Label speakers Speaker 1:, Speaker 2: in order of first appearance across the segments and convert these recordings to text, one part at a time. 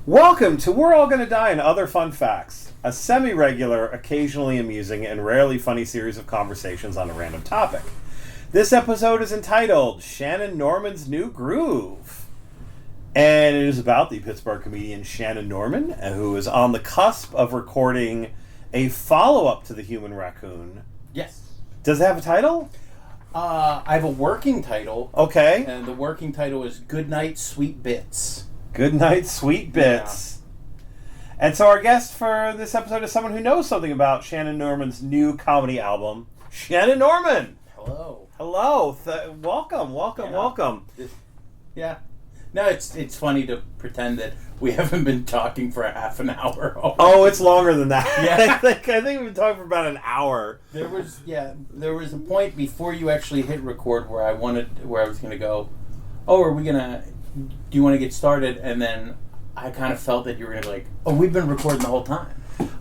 Speaker 1: Welcome to We're All Gonna Die and Other Fun Facts, a semi-regular, occasionally amusing, and rarely funny series of conversations on a random topic. This episode is entitled Shannon Norman's New Groove. And it is about the Pittsburgh comedian Shannon Norman, who is on the cusp of recording a follow-up to The Human Raccoon.
Speaker 2: Yes.
Speaker 1: Does it have a title?
Speaker 2: I have a working title.
Speaker 1: Okay.
Speaker 2: And the working title is Good Night, Sweet Bits.
Speaker 1: Good Night, Sweet Bits. Yeah. And so our guest for this episode is someone who knows something about Shannon Norman's new comedy album, Shannon Norman.
Speaker 2: Hello.
Speaker 1: Hello. Welcome.
Speaker 2: Yeah. No, it's funny to pretend that we haven't been talking for a half an hour.
Speaker 1: Oh, it's longer than that.
Speaker 2: Yeah.
Speaker 1: I think we've been talking for about an hour.
Speaker 2: There was a point before you actually hit record where I was going to go, do you want to get started? And then I kind of felt that you were going to be like, oh, we've been recording the whole time.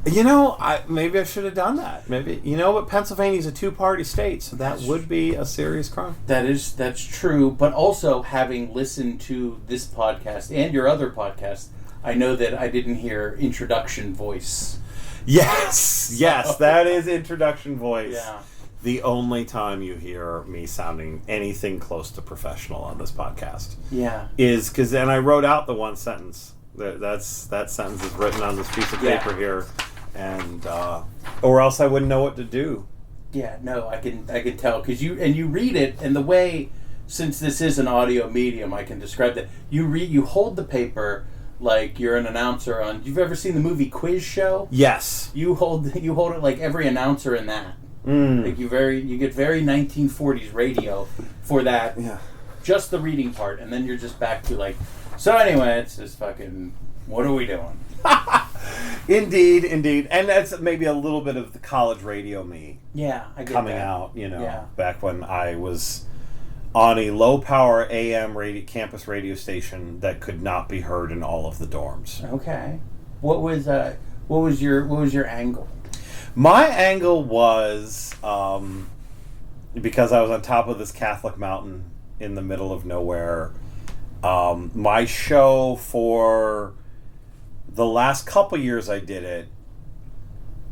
Speaker 1: You know, maybe I should have done that. Maybe, but Pennsylvania's a two-party state, so that would be a serious crime.
Speaker 2: That's true. But also, having listened to this podcast and your other podcast, I know that I didn't hear introduction voice.
Speaker 1: Yes, that is introduction voice.
Speaker 2: Yeah.
Speaker 1: The only time you hear me sounding anything close to professional on this podcast.
Speaker 2: Yeah.
Speaker 1: Is because then I wrote out the one sentence. That sentence is written on this piece of paper here, and or else I wouldn't know what to do.
Speaker 2: Yeah, no, I can tell because you read it, and the way, since this is an audio medium, I can describe that. You hold the paper like you're an announcer on. You've ever seen the movie Quiz Show?
Speaker 1: Yes.
Speaker 2: You hold it like every announcer in that. Like you get very 1940s radio for that.
Speaker 1: Yeah.
Speaker 2: Just the reading part, and then you're just back to like. So anyway, it's just fucking. What are we doing?
Speaker 1: Indeed, and that's maybe a little bit of the college radio me.
Speaker 2: Yeah, I get
Speaker 1: coming
Speaker 2: that.
Speaker 1: out.
Speaker 2: Yeah.
Speaker 1: Back when I was on a low power AM campus radio station that could not be heard in all of the dorms.
Speaker 2: Okay, what was your angle?
Speaker 1: My angle was because I was on top of this Catholic mountain in the middle of nowhere. My show for the last couple years I did it,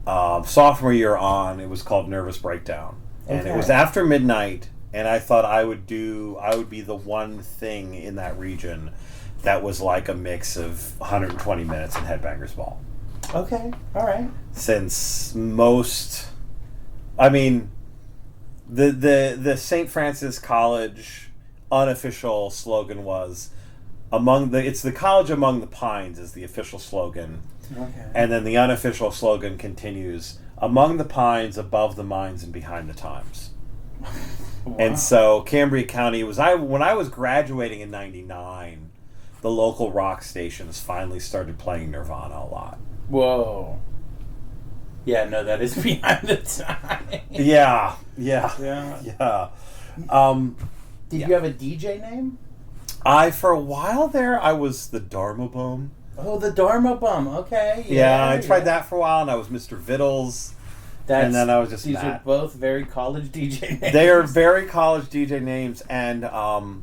Speaker 1: sophomore year on, it was called Nervous Breakdown. And it was after midnight, and I thought I would be the one thing in that region that was like a mix of 120 Minutes and Headbangers Ball.
Speaker 2: Okay, all right.
Speaker 1: Since most, I mean, the St. Francis College unofficial slogan was it's the college among the pines is the official slogan.
Speaker 2: Okay.
Speaker 1: And then the unofficial slogan continues, among the pines, above the mines, and behind the times. Wow. And so Cambria County when I was graduating in 99, the local rock stations finally started playing Nirvana a lot.
Speaker 2: Whoa. Yeah, no, that is behind the time.
Speaker 1: Yeah.
Speaker 2: Did you have a DJ name?
Speaker 1: For a while there, I was the Dharma Bum.
Speaker 2: Oh, the Dharma Bum. Okay.
Speaker 1: Yeah, I tried that for a while, and I was Mr. Vittles. And then I was just
Speaker 2: These
Speaker 1: Matt.
Speaker 2: are both very college DJ names.
Speaker 1: They are very college DJ names, and actually,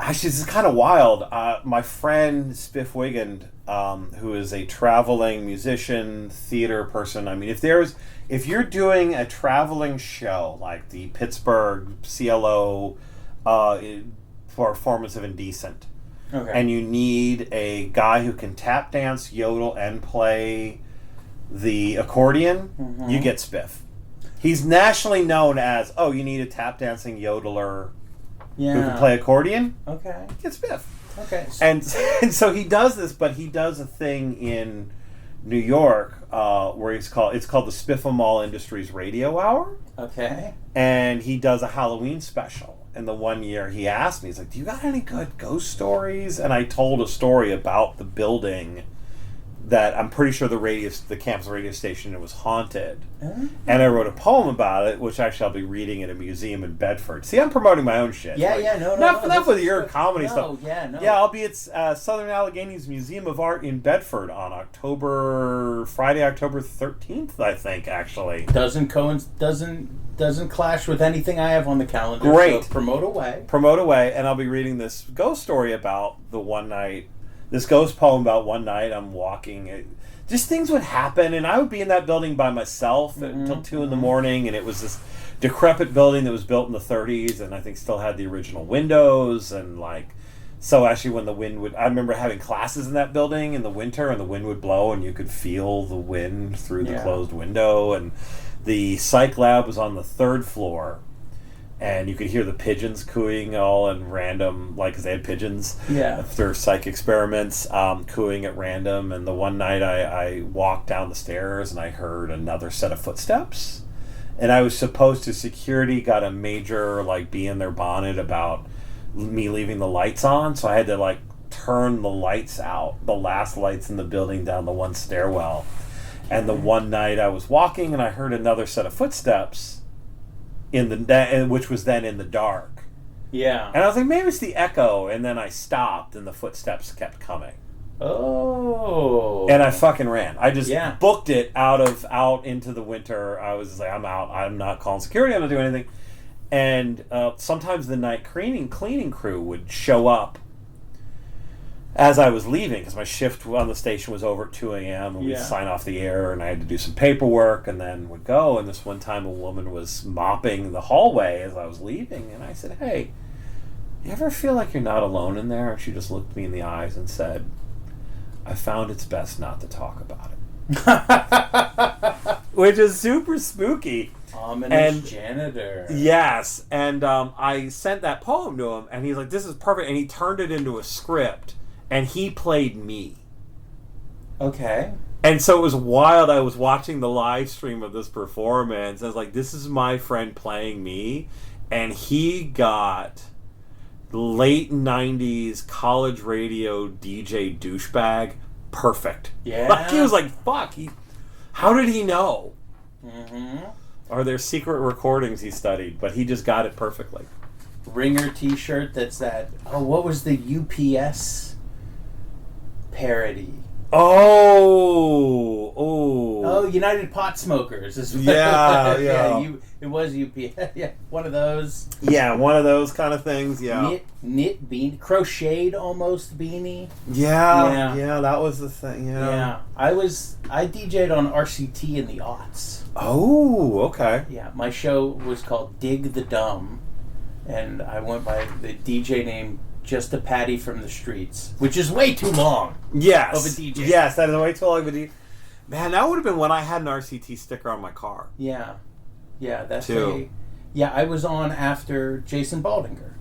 Speaker 1: this is kind of wild. My friend Spiff Wigand, who is a traveling musician, theater person. I mean, if you're doing a traveling show like the Pittsburgh CLO performance of Indecent, and you need a guy who can tap dance, yodel, and play the accordion, you get Spiff. He's nationally known as, you need a tap dancing yodeler who can play accordion.
Speaker 2: Okay.
Speaker 1: Get Spiff.
Speaker 2: Okay.
Speaker 1: And so he does this, but he does a thing in New York where it's called the Spiff Mall Industries Radio Hour.
Speaker 2: Okay.
Speaker 1: And he does a Halloween special. And the one year he asked me, he's like, do you got any good ghost stories? And I told a story about the building that I'm pretty sure the campus radio station, it was haunted.
Speaker 2: Mm-hmm.
Speaker 1: And I wrote a poem about it, which actually I'll be reading at a museum in Bedford. See, I'm promoting my own shit. Not with your comedy stuff. Yeah, I'll be at Southern Alleghenies Museum of Art in Bedford on Friday, October 13th, I think, actually.
Speaker 2: Doesn't doesn't clash with anything I have on the calendar.
Speaker 1: Great.
Speaker 2: So promote away.
Speaker 1: Promote away, and I'll be reading this ghost story about this ghost poem about one night I'm walking. Just things would happen, and I would be in that building by myself until 2 in the morning, and it was this decrepit building that was built in the 30s, and I think still had the original windows, and so actually when the wind would, I remember having classes in that building in the winter, and the wind would blow, and you could feel the wind through the closed window, and the psych lab was on the 3rd floor, and you could hear the pigeons cooing all in random, because they had pigeons after psych experiments, cooing at random. And the one night I walked down the stairs and I heard another set of footsteps. And I was supposed to, security got a major, bee in their bonnet about me leaving the lights on. So I had to, turn the lights out, the last lights in the building down the one stairwell. And the one night I was walking and I heard another set of footsteps. Which was then in the dark.
Speaker 2: Yeah.
Speaker 1: And I was like, maybe it's the echo. And then I stopped and the footsteps kept coming.
Speaker 2: Oh.
Speaker 1: And I fucking ran. I just booked it out into the winter. I was like, I'm out. I'm not calling security. I'm not doing anything. And sometimes the night cleaning crew would show up as I was leaving, because my shift on the station was over at 2 a.m. and we'd sign off the air, and I had to do some paperwork, and then would go. And this one time a woman was mopping the hallway as I was leaving, and I said, hey, you ever feel like you're not alone in there? And she just looked me in the eyes and said, I found it's best not to talk about it. Which is super spooky.
Speaker 2: Ominous janitor.
Speaker 1: Yes. And I sent that poem to him, and he's like, this is perfect. And he turned it into a script. And he played me.
Speaker 2: Okay.
Speaker 1: And so it was wild. I was watching the live stream of this performance. I was like, this is my friend playing me. And he got late 90s college radio DJ douchebag perfect.
Speaker 2: Yeah.
Speaker 1: He was like, fuck. How did he know?
Speaker 2: Mm-hmm.
Speaker 1: Are there secret recordings he studied? But he just got it perfectly.
Speaker 2: Ringer t-shirt that's what was the UPS parody?
Speaker 1: Oh,
Speaker 2: United Pot Smokers.
Speaker 1: Yeah.
Speaker 2: It was UPS. Yeah, one of those.
Speaker 1: Yeah, one of those kind of things. Yeah.
Speaker 2: Knit beanie, crocheted almost beanie.
Speaker 1: Yeah, that was the thing.
Speaker 2: Yeah. I DJ'd on RCT in the aughts.
Speaker 1: Oh, okay.
Speaker 2: Yeah, my show was called Dig the Dumb, and I went by the DJ name Just a Patty from the Streets, which is way too long.
Speaker 1: Yes.
Speaker 2: Of a DJ.
Speaker 1: Yes, that is way too long of a DJ. Man, that would have been when I had an RCT sticker on my car.
Speaker 2: Yeah. Yeah, that's
Speaker 1: too.
Speaker 2: I was on after Jason Baldinger.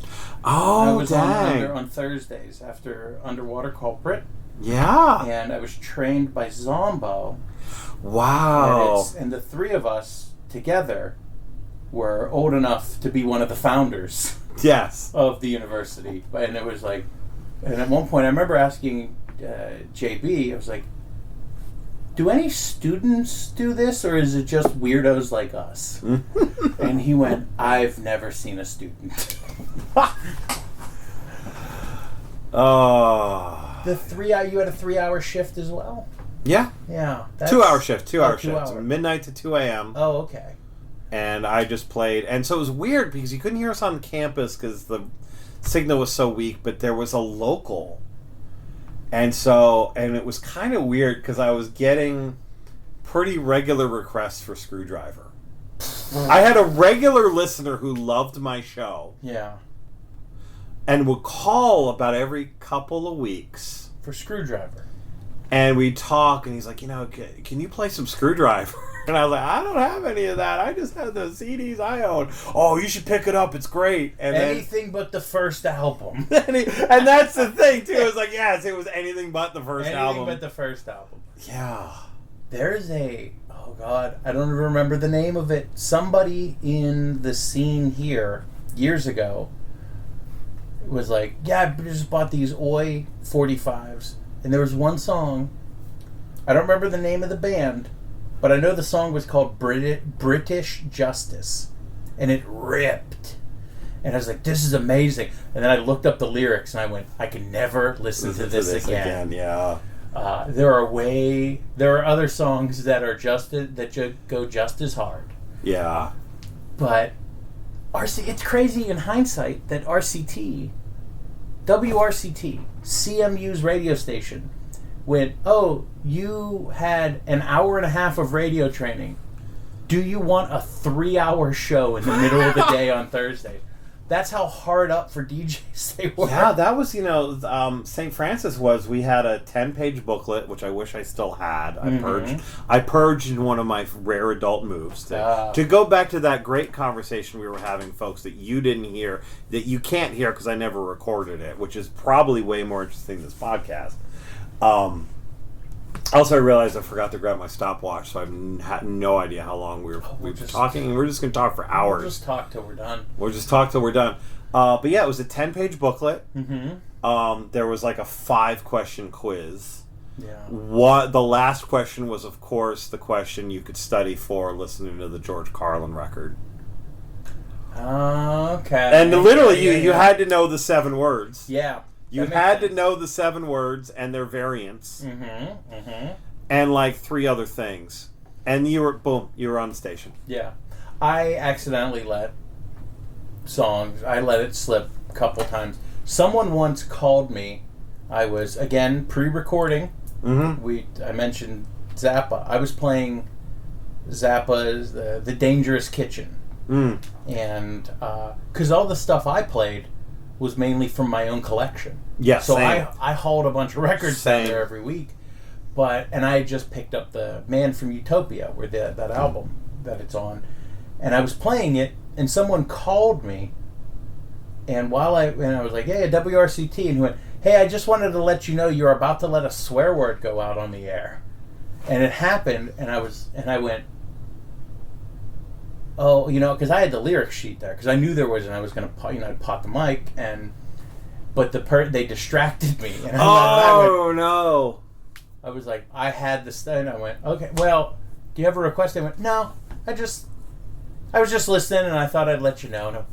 Speaker 1: Oh,
Speaker 2: I was
Speaker 1: dang.
Speaker 2: on Thursdays after Underwater Culprit.
Speaker 1: Yeah.
Speaker 2: And I was trained by Zombo.
Speaker 1: Wow.
Speaker 2: And the three of us together were old enough to be one of the founders.
Speaker 1: Yes.
Speaker 2: Of the university. And it was like, and at one point I remember asking JB, I was like, do any students do this, or is it just weirdos like us? And he went, I've never seen a student.
Speaker 1: Oh.
Speaker 2: You had a 3-hour shift as well?
Speaker 1: Yeah.
Speaker 2: Yeah.
Speaker 1: 2-hour shift. 2-hour shift.
Speaker 2: 2 hour.
Speaker 1: Midnight to 2 a.m.
Speaker 2: Oh, okay.
Speaker 1: And I just played. And so it was weird because you couldn't hear us on campus because the signal was so weak, but there was a local. And it was kind of weird because I was getting pretty regular requests for Screwdriver. I had a regular listener who loved my show.
Speaker 2: Yeah.
Speaker 1: And would call about every couple of weeks.
Speaker 2: For Screwdriver.
Speaker 1: And we'd talk, and he's like, can you play some Screwdriver? And I was like, I don't have any of that. I just have the CDs I own. Oh, you should pick it up. It's great. And
Speaker 2: anything but the first album.
Speaker 1: And that's the thing, too. It was like, yes, it was anything but the first album.
Speaker 2: Anything but the first album.
Speaker 1: Yeah.
Speaker 2: There's oh God, I don't even remember the name of it. Somebody in the scene here, years ago, was like, yeah, I just bought these Oi 45s. And there was one song, I don't remember the name of the band, but I know the song was called British Justice. And it ripped. And I was like, this is amazing. And then I looked up the lyrics and I went, I can never listen to this again.
Speaker 1: Yeah.
Speaker 2: There are other songs that are go just as hard.
Speaker 1: Yeah.
Speaker 2: But it's crazy in hindsight that WRCT, CMU's radio station, went, oh, you had an hour and a half of radio training. Do you want a 3-hour show in the middle of the day on Thursday? That's how hard up for DJs they were.
Speaker 1: Yeah, that was, St. Francis we had a 10-page booklet, which I wish I still had. I purged in one of my rare adult moves. To go back to that great conversation we were having, folks, that you didn't hear, that you can't hear because I never recorded it, which is probably way more interesting than this podcast. Also, I realized I forgot to grab my stopwatch, so I had no idea how long we were talking. We're just going to talk for hours.
Speaker 2: We'll just talk till we're done.
Speaker 1: But yeah, it was a 10-page booklet. Mm-hmm. There was like a 5-question quiz. Yeah. The last question was, of course, the question you could study for listening to the George Carlin record.
Speaker 2: Okay.
Speaker 1: And literally, you had to know the 7 words.
Speaker 2: Yeah.
Speaker 1: You had to know the 7 words and their variants. Mm-hmm. Mm-hmm. And like 3 other things. And you were on the station.
Speaker 2: Yeah. I accidentally let it slip a couple times. Someone once called me. I was, again, pre-recording. Mm-hmm. I mentioned Zappa. I was playing Zappa's The Dangerous Kitchen. Mm. And because all the stuff I played was mainly from my own collection.
Speaker 1: Yeah,
Speaker 2: so
Speaker 1: same.
Speaker 2: I hauled a bunch of records down there every week. And I had just picked up the Man from Utopia, where that album that it's on. And I was playing it, and someone called me. And I was like, hey, WRCT, and he went, hey, I just wanted to let you know you're about to let a swear word go out on the air. And it happened, and I went, oh, because I had the lyric sheet there, because I knew there was, and I was going to, I'd pot the mic, but they distracted me. And
Speaker 1: no.
Speaker 2: I was like, I had this, and I went, okay, well, do you have a request? They went, no, I was just listening, and I thought I'd let you know. No.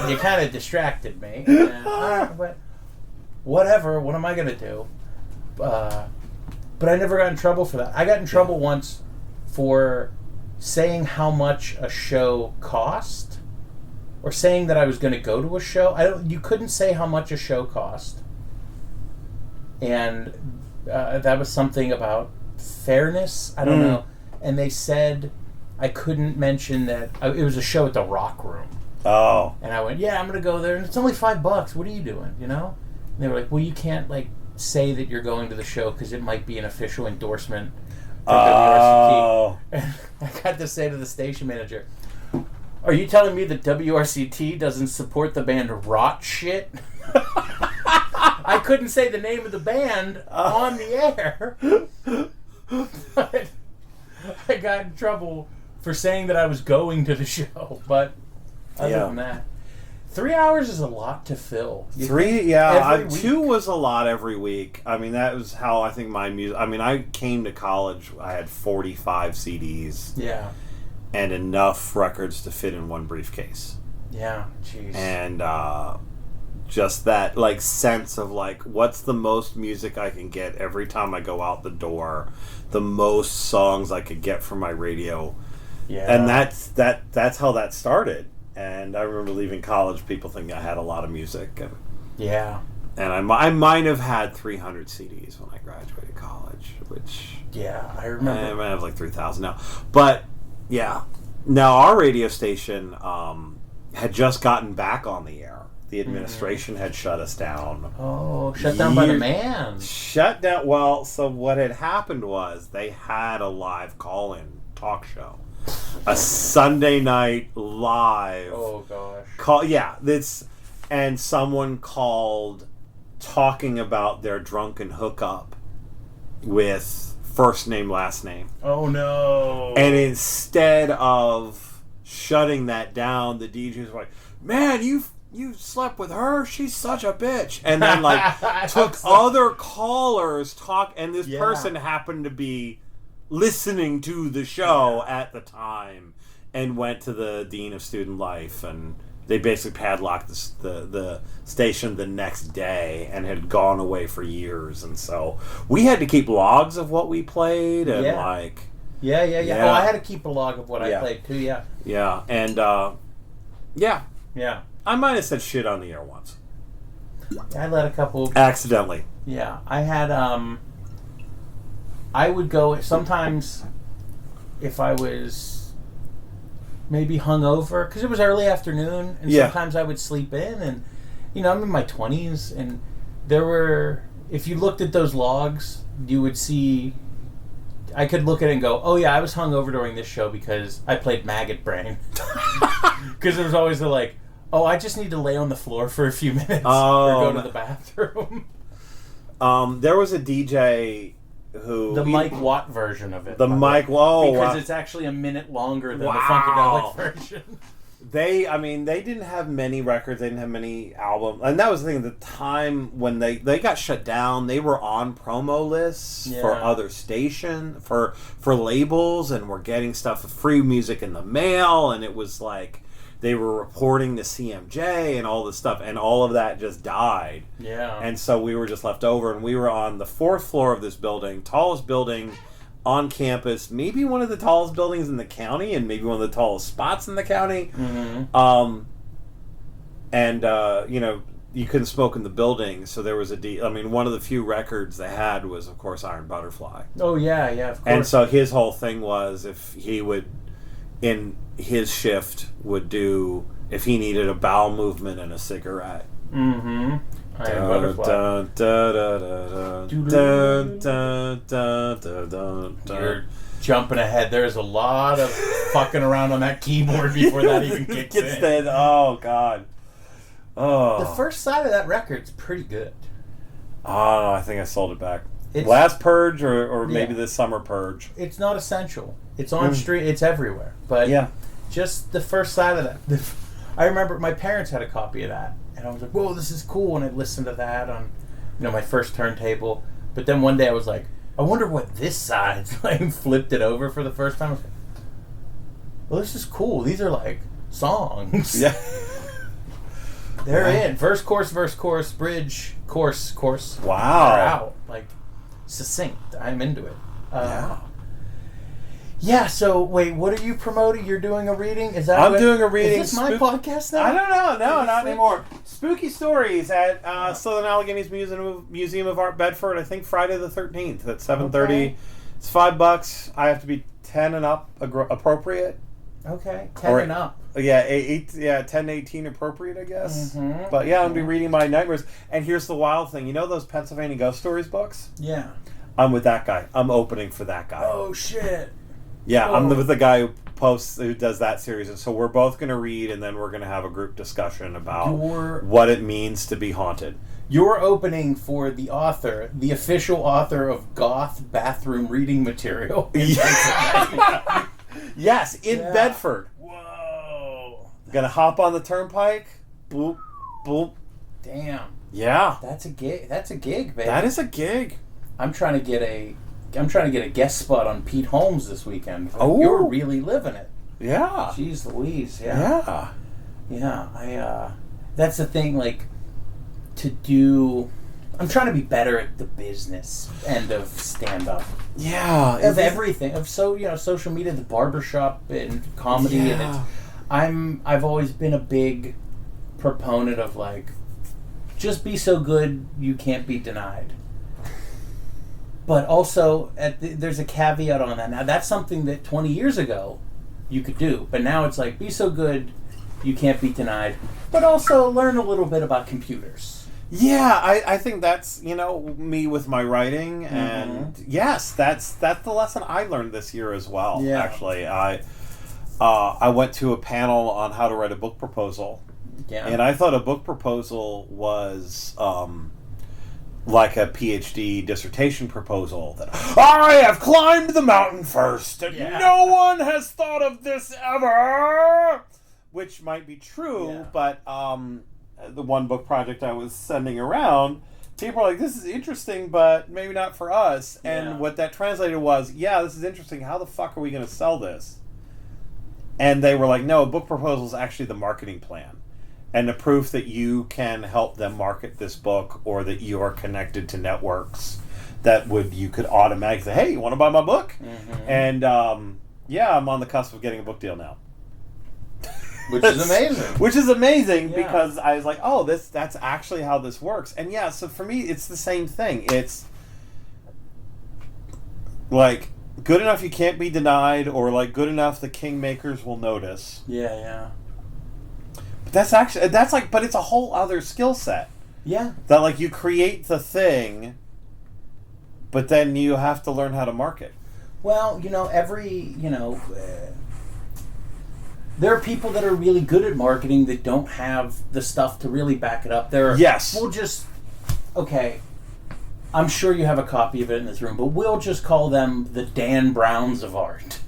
Speaker 2: You kind of distracted me. And, but whatever, what am I going to do? But I never got in trouble for that. I got in trouble once for saying how much a show cost, or saying that I was going to go to a show. You couldn't say how much a show cost, and that was something about fairness. I don't know. And they said I couldn't mention that it was a show at the Rock Room.
Speaker 1: Oh.
Speaker 2: And I went, yeah, I'm going to go there, and it's only $5. What are you doing? And they were like, well, you can't say that you're going to the show because it might be an official endorsement for WRCT. And I got to say to the station manager, are you telling me that WRCT doesn't support the band Rot Shit? I couldn't say the name of the band on the air. But I got in trouble for saying that I was going to the show. But other than that, 3 hours is a lot to fill.
Speaker 1: 2 was a lot every week. I mean, that was how I think my music. I mean, I came to college. I had 45 CDs.
Speaker 2: Yeah.
Speaker 1: And enough records to fit in one briefcase.
Speaker 2: Yeah. Jeez.
Speaker 1: And just that sense of what's the most music I can get every time I go out the door, the most songs I could get from my radio. Yeah. And that's how that started. And I remember leaving college, people thinking I had a lot of music. And I might have had 300 CDs when I graduated college, which...
Speaker 2: Yeah, I remember.
Speaker 1: I might have 3,000 now. But, yeah. Now, our radio station had just gotten back on the air. The administration had shut us down.
Speaker 2: Oh, shut down by the man.
Speaker 1: Shut down. Well, so what had happened was they had a live call-in talk show. A Sunday night live.
Speaker 2: Oh gosh.
Speaker 1: And someone called talking about their drunken hookup with first name, last name.
Speaker 2: Oh no.
Speaker 1: And instead of shutting that down, the DJs were like, man, you slept with her? She's such a bitch. And then took other callers and this person happened to be listening to the show at the time and went to the dean of student life, and they basically padlocked the station the next day and had gone away for years. And so we had to keep logs of what we played, and
Speaker 2: Yeah.
Speaker 1: Yeah.
Speaker 2: Oh, I had to keep a log of what I
Speaker 1: Yeah.
Speaker 2: played too. Yeah.
Speaker 1: Yeah, and yeah, I might have said shit on the air once,
Speaker 2: I let a couple.
Speaker 1: accidentally.
Speaker 2: Yeah, I had. I would go sometimes if I was maybe hungover because it was early afternoon, and
Speaker 1: Yeah.
Speaker 2: sometimes I would sleep in, and I'm in my 20s, and there were. If you looked at those logs, you would see. I could look at it and go, "Oh yeah, I was hungover during this show because I played Maggot Brain." Because there was always the like, "Oh, I just need to lay on the floor for a few minutes or go to the bathroom."
Speaker 1: There was a DJ who
Speaker 2: The Mike Watt version of it.
Speaker 1: The Mike Watt,
Speaker 2: because it's actually a minute longer than the
Speaker 1: Wow.
Speaker 2: Funkadelic version.
Speaker 1: They didn't have many records. They didn't have many albums, and that was the thing. At the time when they got shut down, they were on promo lists for other for labels, and were getting stuff free music in the mail, and it was like they were reporting to CMJ and all this stuff, and all of that just died.
Speaker 2: Yeah,
Speaker 1: and so we were just left over, and we were on the 4th floor of this building, tallest building on campus, maybe one of the tallest buildings in the county, and maybe one of the tallest spots in the county.
Speaker 2: Mm-hmm.
Speaker 1: You couldn't smoke in the building, so there was one of the few records they had was, of course, Iron Butterfly.
Speaker 2: Oh yeah, of course.
Speaker 1: And so his whole thing was if he would, in his shift, would do, if he needed a bowel movement and a cigarette.
Speaker 2: Mm-hmm. Iron Butterfly. You're jumping ahead. There's a lot of fucking around on that keyboard before that even kicks in.
Speaker 1: Oh, God. Oh.
Speaker 2: The first side of that record's pretty good.
Speaker 1: Oh, I think I sold it back. Last Purge or maybe this summer Purge.
Speaker 2: It's not essential. It's on street. It's everywhere. But just the first side of that. I remember my parents had a copy of that. And I was like, whoa, this is cool. And I listened to that on my first turntable. But then one day I was like, I wonder what this side's like. Flipped it over for the first time. I was like, well, this is cool. These are like songs.
Speaker 1: Yeah.
Speaker 2: They're in. Verse, chorus, bridge, chorus.
Speaker 1: Wow.
Speaker 2: They're out. Like, succinct. I'm into it. Yeah, so wait, what are you promoting? You're doing a reading?
Speaker 1: I'm doing a reading.
Speaker 2: Is this my podcast now?
Speaker 1: I don't know. No, not anymore. Spooky Stories at Southern Alleghenies Museum of Art, Bedford. I think Friday the 13th at 7:30. Okay. It's $5. I have to be 10 and up appropriate.
Speaker 2: Okay, 10 and up.
Speaker 1: Yeah, 10 to 18 appropriate, I guess.
Speaker 2: Mm-hmm.
Speaker 1: But yeah, I'm going to be reading my nightmares. And here's the wild thing. You know those Pennsylvania Ghost Stories books?
Speaker 2: Yeah.
Speaker 1: I'm with that guy. I'm opening for that guy.
Speaker 2: Oh, shit.
Speaker 1: Yeah, I'm with the guy who does that series. And so we're both going to read, and then we're going to have a group discussion about what it means to be haunted.
Speaker 2: You're opening for the author, the official author of goth bathroom reading material.
Speaker 1: Yes, in Bedford.
Speaker 2: Whoa.
Speaker 1: Gonna hop on the turnpike. Boop, boop.
Speaker 2: Damn.
Speaker 1: Yeah.
Speaker 2: That's a gig. That's a gig, baby.
Speaker 1: That is a gig.
Speaker 2: I'm trying to get a guest spot on Pete Holmes this weekend.
Speaker 1: Oh.
Speaker 2: You're really living it.
Speaker 1: Yeah.
Speaker 2: Jeez Louise. Yeah. Yeah. That's the thing. Like, I'm trying to be better at the business end of stand-up.
Speaker 1: Yeah.
Speaker 2: Of everything. Of social media, the barbershop and comedy.
Speaker 1: Yeah.
Speaker 2: And I've always been a big proponent of, like, just be so good you can't be denied. But also, there's a caveat on that. Now, that's something that 20 years ago you could do. But now it's like, be so good you can't be denied. But also learn a little bit about computers.
Speaker 1: Yeah, I think that's, me with my writing. And yes, that's the lesson I learned this year as well, actually. I went to a panel on how to write a book proposal. Yeah. And I thought a book proposal was like a PhD dissertation proposal that I have climbed the mountain first and no one has thought of this ever, which might be true, but the one book project I was sending around, people were like, this is interesting, but maybe not for us. And what that translated was, this is interesting. How the fuck are we going to sell this? And they were like, no, a book proposal is actually the marketing plan. And the proof that you can help them market this book or that you are connected to networks that you could automatically say, hey, you want to buy my book?
Speaker 2: Mm-hmm.
Speaker 1: And I'm on the cusp of getting a book deal now.
Speaker 2: Which is amazing.
Speaker 1: Which is amazing because I was like, oh, that's actually how this works. And yeah, so for me, it's the same thing. It's like good enough you can't be denied, or like good enough the kingmakers will notice.
Speaker 2: Yeah.
Speaker 1: But but it's a whole other skill set.
Speaker 2: Yeah.
Speaker 1: That like you create the thing, but then you have to learn how to market.
Speaker 2: Well, there are people that are really good at marketing that don't have the stuff to really back it up. I'm sure you have a copy of it in this room, but we'll just call them the Dan Browns of art.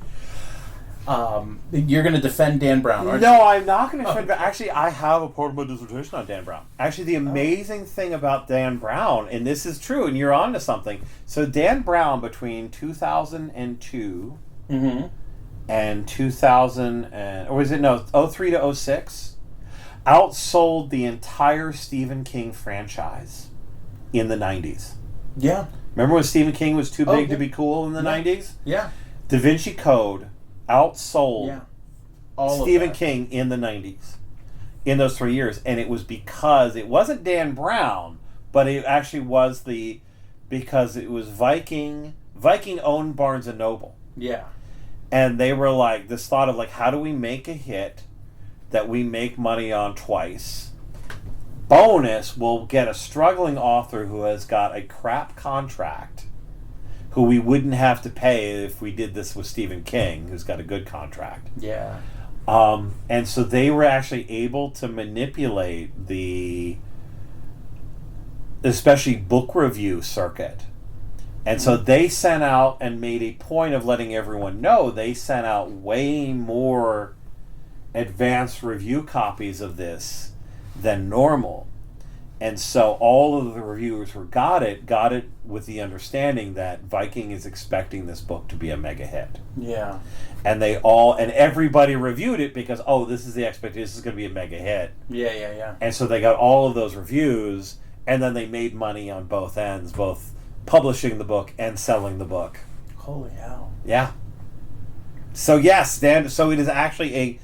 Speaker 2: You're going to defend Dan Brown, aren't you?
Speaker 1: No, I'm not going to defend. Actually, I have a portable dissertation on Dan Brown. Actually, the amazing thing about Dan Brown, and this is true, and you're on to something. So Dan Brown, between 2002 and 03 to 06, outsold the entire Stephen King franchise in the 90s.
Speaker 2: Yeah.
Speaker 1: Remember when Stephen King was too big to be cool in the 90s?
Speaker 2: Yeah.
Speaker 1: Da Vinci Code outsold
Speaker 2: all
Speaker 1: Stephen King in the 90s in those 3 years. And it was because it wasn't Dan Brown, but it actually was because it was Viking owned Barnes and Noble.
Speaker 2: Yeah.
Speaker 1: And they were like, this thought of like, how do we make a hit that we make money on twice? Bonus, we'll get a struggling author who has got a crap contract, who we wouldn't have to pay if we did this with Stephen King, who's got a good contract.
Speaker 2: Yeah.
Speaker 1: And so they were actually able to manipulate especially book review circuit. And so they sent out and made a point of letting everyone know they sent out way more advanced review copies of this than normal. And so all of the reviewers who got it with the understanding that Viking is expecting this book to be a mega hit.
Speaker 2: Yeah.
Speaker 1: And everybody reviewed it because, this is the expectation, this is going to be a mega hit.
Speaker 2: Yeah.
Speaker 1: And so they got all of those reviews, and then they made money on both ends, both publishing the book and selling the book.
Speaker 2: Holy hell.
Speaker 1: Yeah. So yes, so it is actually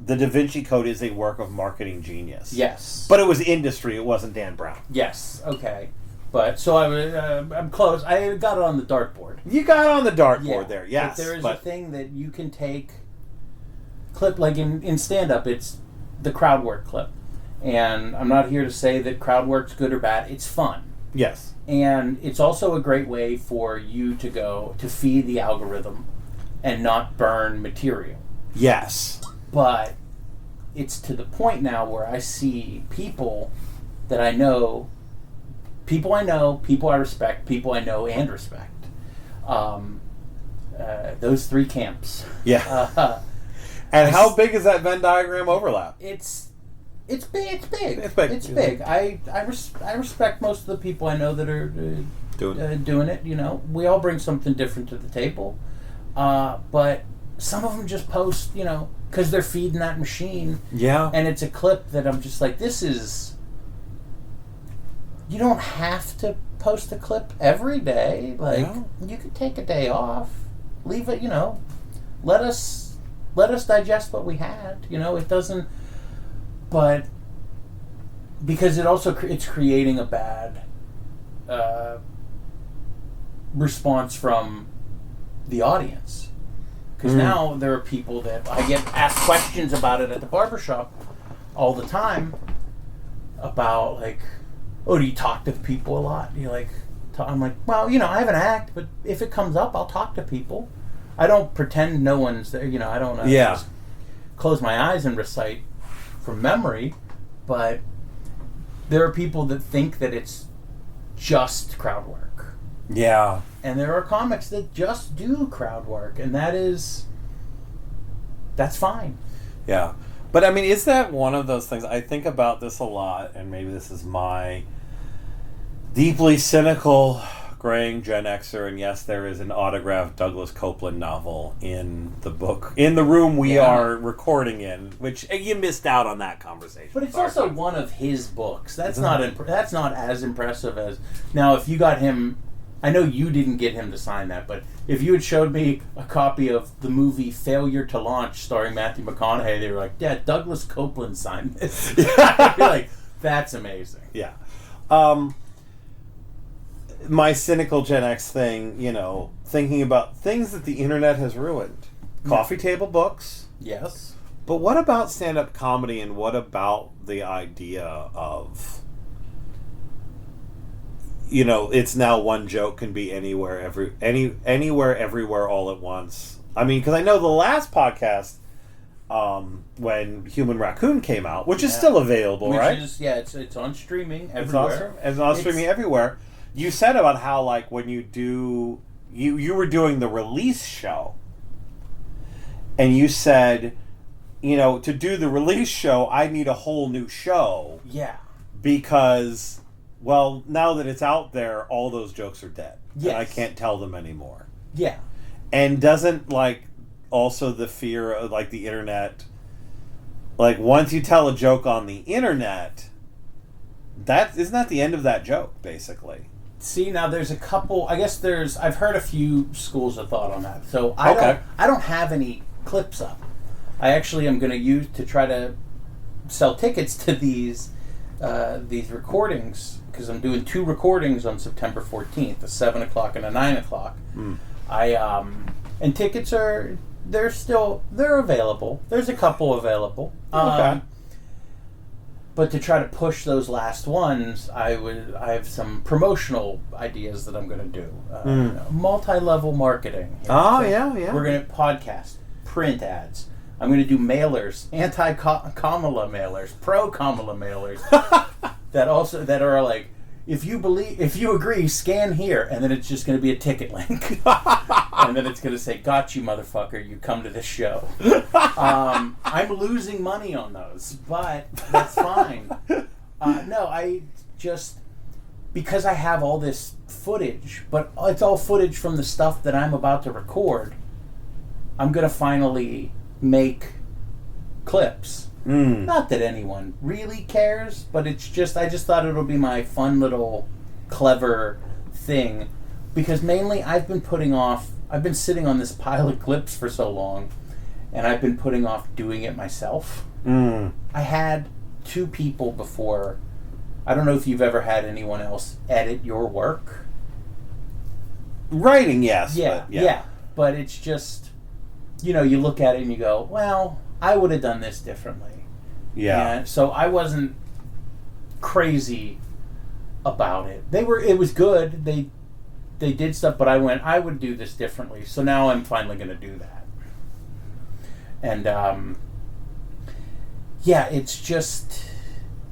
Speaker 1: the Da Vinci Code is a work of marketing genius.
Speaker 2: Yes.
Speaker 1: But it was industry, it wasn't Dan Brown.
Speaker 2: Yes, okay. But, so I'm close. I got it on the dartboard.
Speaker 1: You got it on the dartboard there, yes.
Speaker 2: But there is a thing that you can take, clip, like in stand-up, it's the crowd work clip. And I'm not here to say that crowd work's good or bad. It's fun.
Speaker 1: Yes.
Speaker 2: And it's also a great way for you to feed the algorithm and not burn material.
Speaker 1: Yes.
Speaker 2: But it's to the point now where I see people that I know, people I respect, people I know and respect. Those three camps.
Speaker 1: Yeah. And how big is that Venn diagram overlap?
Speaker 2: It's big. It's
Speaker 1: big.
Speaker 2: big. I respect most of the people I know that are doing it. We all bring something different to the table. But some of them just post, because they're feeding that machine.
Speaker 1: Yeah.
Speaker 2: And it's a clip that I'm just like, you don't have to post a clip every day. Like, you could take a day off. Leave it, let us digest what we had. It doesn't, but because it's creating a bad response from the audience. Because now there are people that I get asked questions about it at the barbershop all the time about, like, do you talk to people a lot? I'm like, well, I have an act, but if it comes up, I'll talk to people. I don't pretend no one's there. I don't just close my eyes and recite from memory, but there are people that think that it's just crowd work.
Speaker 1: Yeah.
Speaker 2: And there are comics that just do crowd work, and that's fine.
Speaker 1: Yeah. But I mean, is that one of those things? I think about this a lot, and maybe this is my deeply cynical graying Gen Xer, and yes, there is an autographed Douglas Copeland novel in the book, in the room we are recording in, which you missed out on that conversation.
Speaker 2: But it's also one of his books. That's not as impressive as... Now, if you got him... I know you didn't get him to sign that, but if you had showed me a copy of the movie Failure to Launch starring Matthew McConaughey, they were like, yeah, Douglas Copeland signed this. I'd be like, that's amazing.
Speaker 1: Yeah. My cynical Gen X thing, thinking about things that the internet has ruined. Coffee table books.
Speaker 2: Yes.
Speaker 1: But what about stand-up comedy, and what about the idea of, it's now one joke can be anywhere, everywhere, all at once. I mean, because I know the last podcast, when Human Raccoon came out, which is still available, right?
Speaker 2: It's on streaming everywhere.
Speaker 1: It's on streaming everywhere. You said about how, like, when you do, you were doing the release show, and you said, to do the release show, I need a whole new show.
Speaker 2: Yeah.
Speaker 1: Because, well, now that it's out there, all those jokes are dead.
Speaker 2: Yes.
Speaker 1: And I can't tell them anymore.
Speaker 2: Yeah.
Speaker 1: And doesn't, like, also the fear of, like, the internet, like, once you tell a joke on the internet, isn't that the end of that joke, basically?
Speaker 2: See, now there's a couple, I've heard a few schools of thought on that. So I don't have any clips up. I actually am going to use to try to sell tickets to these recordings, because I'm doing 2 recordings on September 14th, a 7 o'clock and a 9 o'clock. And tickets they're available. There's a couple available.
Speaker 1: Okay.
Speaker 2: But to try to push those last ones, I have some promotional ideas that I'm going to do. Multi-level marketing.
Speaker 1: Yeah.
Speaker 2: We're going to podcast, print ads. I'm going to do mailers, anti-Kamala mailers, pro-Kamala mailers that are like, if you agree, scan here, and then it's just going to be a ticket link, and then it's going to say, "Got you, motherfucker! You come to this show." I'm losing money on those, but that's fine. No, I just, because I have all this footage, but it's all footage from the stuff that I'm about to record. I'm going to finally make clips. Not that anyone really cares, but I just thought it'll be my fun little clever thing, because mainly I've been sitting on this pile of clips for so long, and I've been putting off doing it myself. I had 2 people before. I don't know if you've ever had anyone else edit your work.
Speaker 1: Writing, yes.
Speaker 2: Yeah. But it's just, you look at it and you go, well, I would have done this differently.
Speaker 1: Yeah.
Speaker 2: And so I wasn't crazy about it. It was good. They did stuff, but I would do this differently. So now I'm finally going to do that. And it's just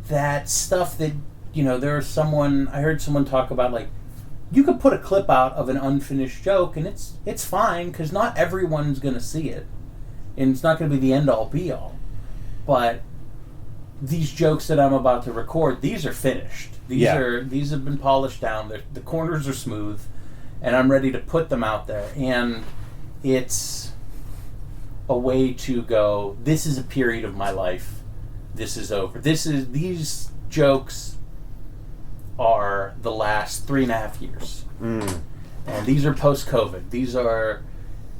Speaker 2: that stuff that, I heard someone talk about, like, you could put a clip out of an unfinished joke, and it's fine, because not everyone's going to see it, and it's not going to be the end-all be-all. But these jokes that I'm about to record, these are finished. These have been polished down. The corners are smooth, and I'm ready to put them out there. And it's a way to go, this is a period of my life. This is over. These jokes are the last 3.5 years. And these are post-COVID. These are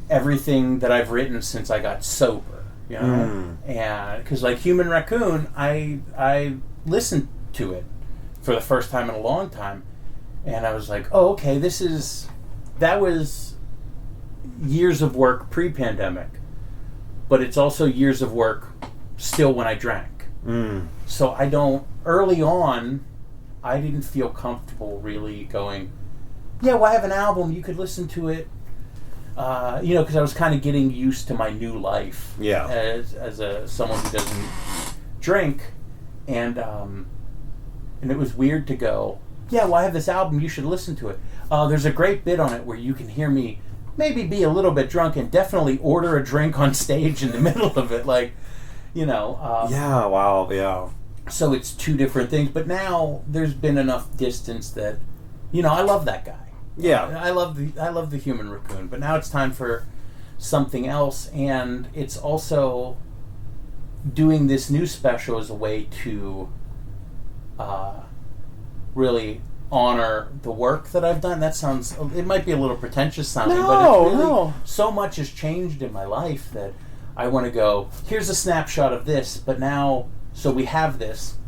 Speaker 2: everything that I've written since I got sober. And because, like, Human Raccoon, I listened to it for the first time in a long time, and I was like, oh, okay, that was years of work pre-pandemic, but it's also years of work still when I drank. So early on, I didn't feel comfortable really going, yeah, well, I have an album, you could listen to it. Because I was kind of getting used to my new life as someone who doesn't drink, and it was weird to go, yeah, well, I have this album, you should listen to it. There's a great bit on it where you can hear me maybe be a little bit drunk and definitely order a drink on stage in the middle of it, like,
Speaker 1: yeah, wow, yeah.
Speaker 2: So it's 2 different things, but now there's been enough distance that, I love that guy.
Speaker 1: Yeah,
Speaker 2: I love the Human Raccoon, but now it's time for something else, and it's also doing this new special as a way to really honor the work that I've done. That sounds, it might be a little pretentious sounding,
Speaker 1: No,
Speaker 2: but it's really,
Speaker 1: no.
Speaker 2: so much has changed in my life that I want to go, here's a snapshot of this, but now, so we have this,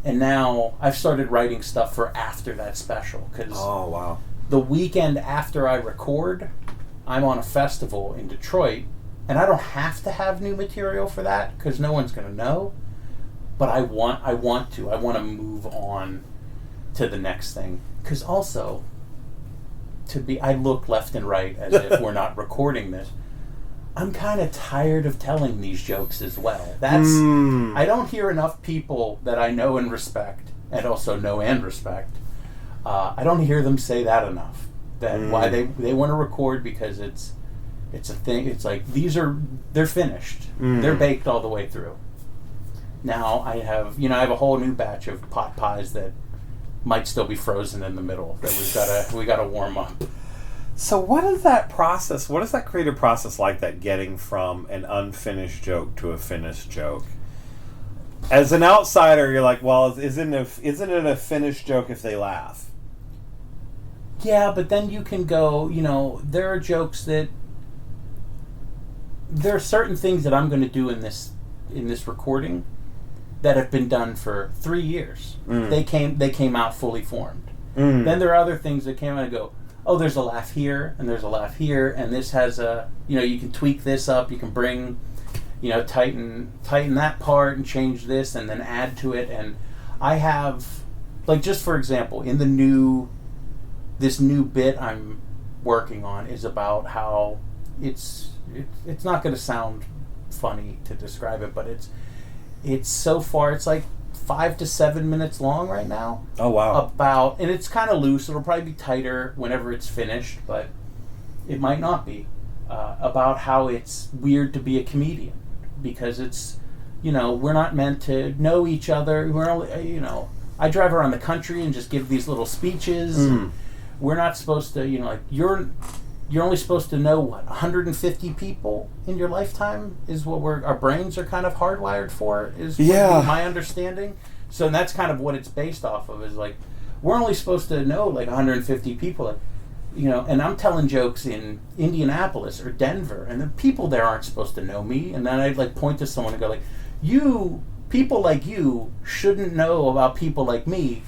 Speaker 2: and now I've started writing stuff for after that special, because
Speaker 1: Oh, wow.
Speaker 2: the weekend after I record, I'm on a festival in Detroit, and I don't have to have new material for that, because no one's going to know, but I want to move on to the next thing, because also I look left and right as if we're not recording this. I'm kind of tired of telling these jokes as well. I don't hear enough people that I know and respect, and also know and respect. I don't hear them say that enough. That why they want to record, because it's a thing. It's like they're finished. They're baked all the way through. Now I have a whole new batch of pot pies that might still be frozen in the middle that we gotta warm up.
Speaker 1: So what is that process? What is that creative process like, that getting from an unfinished joke to a finished joke? As an outsider, you're like, well, isn't it a finished joke if they laugh?
Speaker 2: Yeah, but then you can go, there are jokes that, there are certain things that I'm going to do in this recording that have been done for 3 years. They came out fully formed. Then there are other things that came out and go, oh, there's a laugh here, and there's a laugh here, and this has you can tweak this up, you can bring, tighten that part and change this, and then add to it. And I have, like, just for example, in this new bit I'm working on is about how it's not going to sound funny to describe it, but it's so far, it's like 5 to 7 minutes long right now.
Speaker 1: Oh, wow.
Speaker 2: And it's kind of loose. It'll probably be tighter whenever it's finished, but it might not be. About how it's weird to be a comedian, because it's, we're not meant to know each other. We're only, I drive around the country and just give these little speeches. And we're not supposed to, you're only supposed to know, 150 people in your lifetime is what our brains are kind of hardwired for, is my understanding. So that's kind of what it's based off of, is like, we're only supposed to know like 150 people, and I'm telling jokes in Indianapolis or Denver, and the people there aren't supposed to know me. And then I'd like point to someone and go like, people like you shouldn't know about people like me,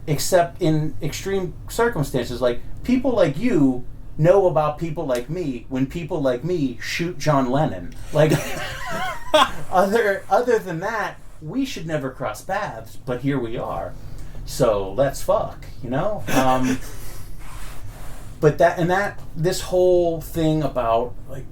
Speaker 2: except in extreme circumstances. Like, people like you know about people like me when people like me shoot John Lennon. Like, other than that, we should never cross paths, but here we are. So let's fuck, But this whole thing about like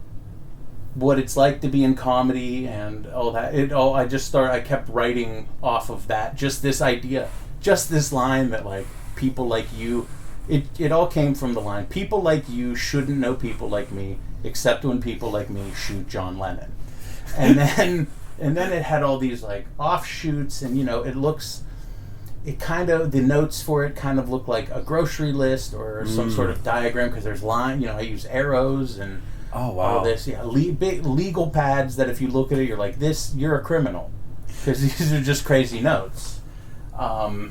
Speaker 2: what it's like to be in comedy and all that, I kept writing off of that, just this idea, just this line that like, people like you, it all came from the line, people like you shouldn't know people like me, except when people like me shoot John Lennon. And then it had all these like offshoots, and the notes for it kind of look like a grocery list or some sort of diagram, because there's I use arrows and all this, big legal pads that if you look at it, you're like, you're a criminal, because these are just crazy notes. I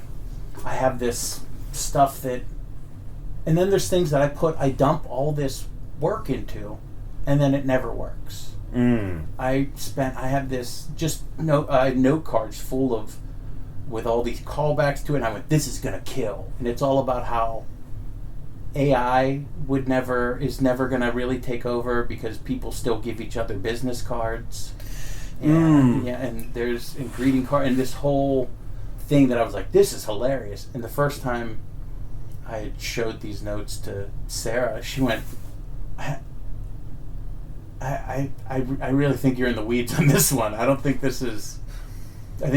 Speaker 2: have this stuff and then there's things that I dump all this work into, and then it never works. I have this just note cards full with all these callbacks to it, and I went, this is gonna kill. And it's all about how AI is never gonna really take over, because people still give each other business cards. And and there's greeting card, and this whole thing that I was like, this is hilarious. And the first time I had showed these notes to Sarah, she went, I really think you're in the weeds on this one. I think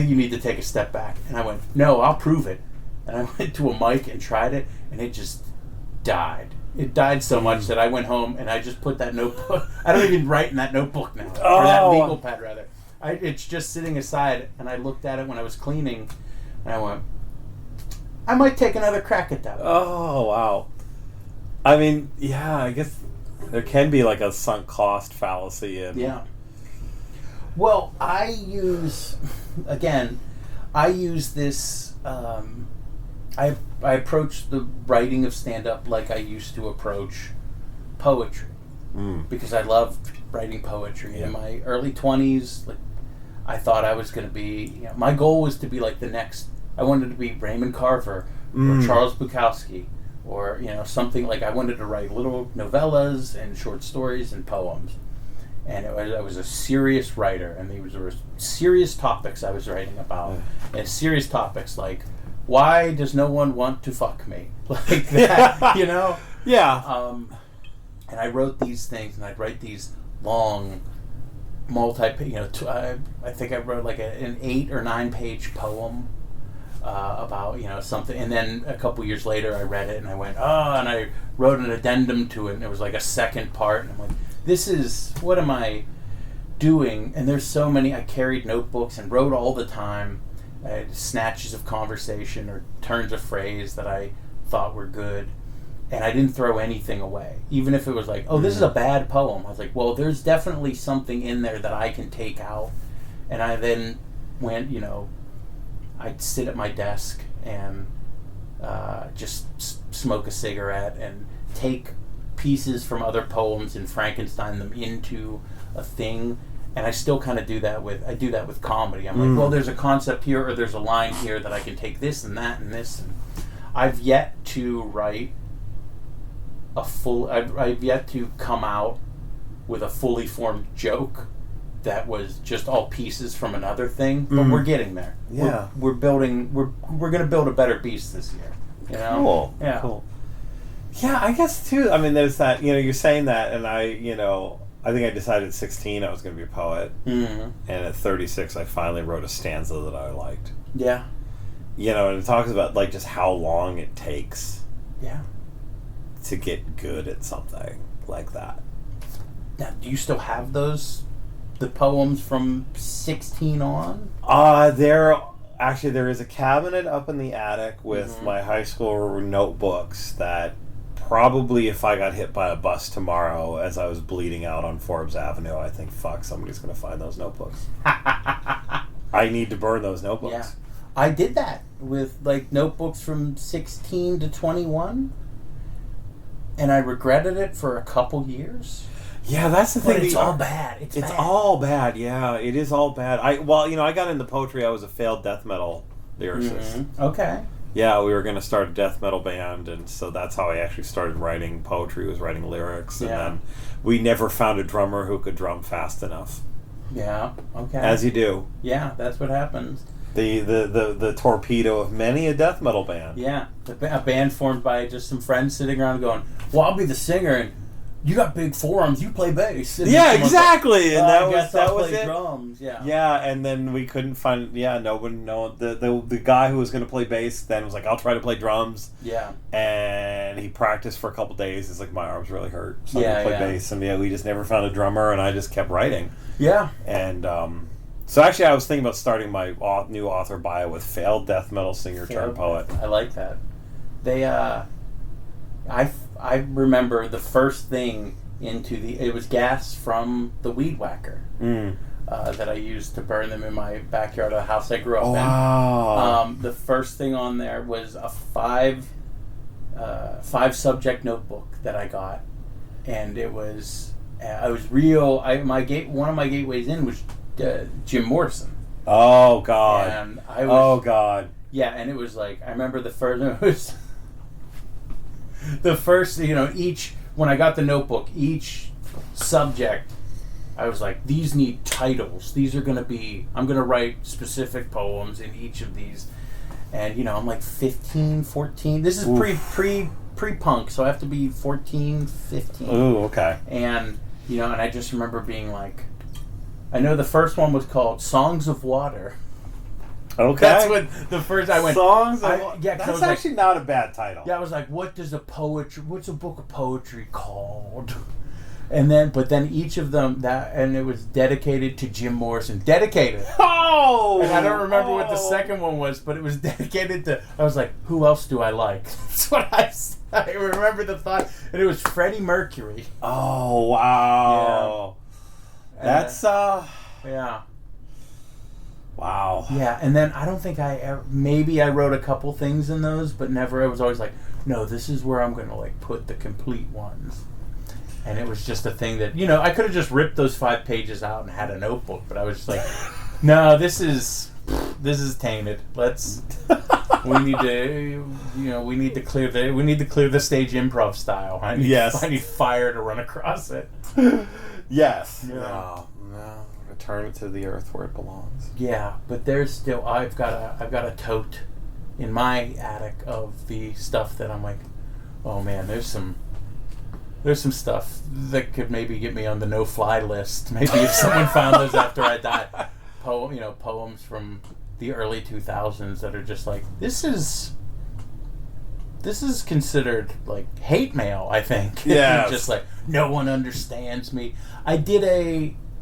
Speaker 2: you need to take a step back. And I went, no, I'll prove it. And I went to a mic and tried it, and it just died. It died so much that I went home and I just put that notebook. I don't even write in that notebook now, or that legal pad rather. It's just sitting aside, and I looked at it when I was cleaning, and I went, I might take another crack at that.
Speaker 1: Oh, wow. I mean, yeah, I guess there can be like a sunk cost fallacy in.
Speaker 2: Yeah. Well, I use this, I have approach the writing of stand-up like I used to approach poetry. Because I loved writing poetry. In my early 20s, like, I thought I was going to be... my goal was to be like the next... I wanted to be Raymond Carver or Charles Bukowski or, something like... I wanted to write little novellas and short stories and poems. And I was a serious writer, and there were serious topics I was writing about. And serious topics like, why does no one want to fuck me? Like that,
Speaker 1: Yeah.
Speaker 2: And I wrote these things, and I'd write these long, I think I wrote like an 8 or 9 page poem about, something. And then a couple years later, I read it, and I went, and I wrote an addendum to it, and it was like a second part. And I'm like, what am I doing? And there's so many. I carried notebooks and wrote all the time. I had snatches of conversation or turns of phrase that I thought were good. And I didn't throw anything away. Even if it was like, this is a bad poem. I was like, well, there's definitely something in there that I can take out. And I then went, I'd sit at my desk and just smoke a cigarette and take pieces from other poems and Frankenstein them into a thing. And I still kind of do that with comedy. I'm like, well, there's a concept here or there's a line here that I can take this and that and this. And I've yet to write I've yet to come out with a fully formed joke that was just all pieces from another thing, but we're getting there.
Speaker 1: Yeah,
Speaker 2: we're building. We're going to build a better beast this year.
Speaker 1: Cool.
Speaker 2: Yeah.
Speaker 1: Cool. Yeah, I guess too. I mean, there's that. You're saying that, and I think I decided at 16 I was going to be a poet, and at 36 I finally wrote a stanza that I liked.
Speaker 2: Yeah.
Speaker 1: And it talks about like just how long it takes.
Speaker 2: Yeah.
Speaker 1: To get good at something like that.
Speaker 2: Now, do you still have the poems from 16 on?
Speaker 1: There is a cabinet up in the attic with my high school notebooks that probably if I got hit by a bus tomorrow as I was bleeding out on Forbes Avenue, I think, fuck, somebody's going to find those notebooks. I need to burn those notebooks.
Speaker 2: Yeah. I did that with like notebooks from 16 to 21. And I regretted it for a couple years.
Speaker 1: Yeah, that's the thing.
Speaker 2: But it's all bad.
Speaker 1: It's all bad. Yeah, it is all bad. I got into poetry. I was a failed death metal lyricist.
Speaker 2: Okay.
Speaker 1: Yeah, we were going to start a death metal band, and so that's how I actually started writing poetry. Was writing lyrics, and then we never found a drummer who could drum fast enough.
Speaker 2: Yeah. Okay.
Speaker 1: As you do.
Speaker 2: Yeah, that's what happens.
Speaker 1: The torpedo of many a death metal band.
Speaker 2: Yeah, a band formed by just some friends sitting around going, well, I'll be the singer, and you got big forearms, you play bass. And
Speaker 1: yeah, exactly. And that was it.
Speaker 2: Drums. Yeah.
Speaker 1: Yeah, and then we couldn't find. Yeah, the guy who was going to play bass then was like, I'll try to play drums.
Speaker 2: Yeah.
Speaker 1: And he practiced for a couple days. He's like, my arms really hurt. So I play bass, and we just never found a drummer, and I just kept writing.
Speaker 2: Yeah.
Speaker 1: And so actually, I was thinking about starting my new author bio with failed death metal singer turned poet.
Speaker 2: I like that. They I remember the first thing it was gas from the weed whacker that I used to burn them in my backyard of the house I grew up in.
Speaker 1: Wow.
Speaker 2: The first thing on there was a five subject notebook that I got, and it was real. One of my gateways in was Jim Morrison.
Speaker 1: Oh God.
Speaker 2: And
Speaker 1: God.
Speaker 2: Yeah, and it was like I remember the first. When I got the notebook, each subject, I was like, these need titles. These are going to be, I'm going to write specific poems in each of these. And, I'm like 15, 14. This is pre-punk, so I have to be 14, 15.
Speaker 1: Ooh, okay.
Speaker 2: And, and I just remember being like, I know the first one was called Songs of Water.
Speaker 1: Okay.
Speaker 2: That's what the first I went.
Speaker 1: Songs of Water.
Speaker 2: Yeah,
Speaker 1: that's actually not a bad title.
Speaker 2: Yeah, I was like, what's a book of poetry called? But then each of them, and it was dedicated to Jim Morrison. Dedicated.
Speaker 1: Oh!
Speaker 2: And I don't remember what the second one was, but it was dedicated to, I was like, who else do I like? That's what I remember the thought. And it was Freddie Mercury.
Speaker 1: Oh, wow. Yeah. That's,
Speaker 2: yeah.
Speaker 1: Wow.
Speaker 2: Yeah, and then I don't think maybe I wrote a couple things in those, but never. I was always like, no, this is where I'm going to like put the complete ones. And it was just a thing that, I could have just ripped those 5 pages out and had a notebook, but I was just like, no, this is tainted. We need to clear the stage improv style. I need fire to run across it.
Speaker 1: Yes.
Speaker 2: Yeah.
Speaker 1: No. Return it to the earth where it belongs.
Speaker 2: Yeah, but there's still I've got a tote in my attic of the stuff that I'm like, oh man, there's some stuff that could maybe get me on the no-fly list. Maybe if someone found those after I died, poems from the early 2000s that are just like, this is considered like hate mail, I think.
Speaker 1: Yeah,
Speaker 2: just like no one understands me. I did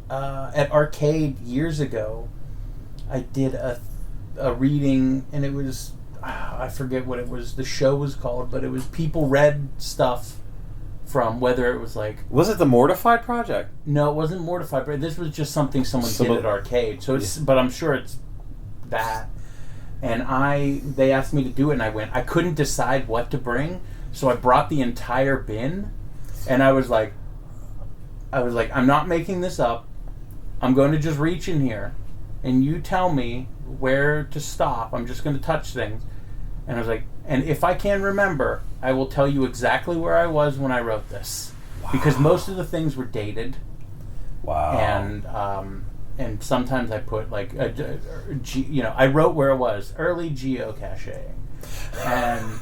Speaker 2: at Arcade years ago. I did a reading, and it was I forget what it was. The show was called, but it was people read stuff from whether it was like...
Speaker 1: Was it the Mortified Project?
Speaker 2: No, it wasn't Mortified, but this was just something someone did at Arcade. So it's, but I'm sure it's that. And they asked me to do it, and I went. I couldn't decide what to bring, so I brought the entire bin, and I was like, I'm not making this up. I'm going to just reach in here, and you tell me where to stop. I'm just going to touch things. And I was like, and if I can remember, I will tell you exactly where I was when I wrote this. Wow. Because most of the things were dated.
Speaker 1: Wow.
Speaker 2: And sometimes I put like, I wrote where it was, early geocaching. And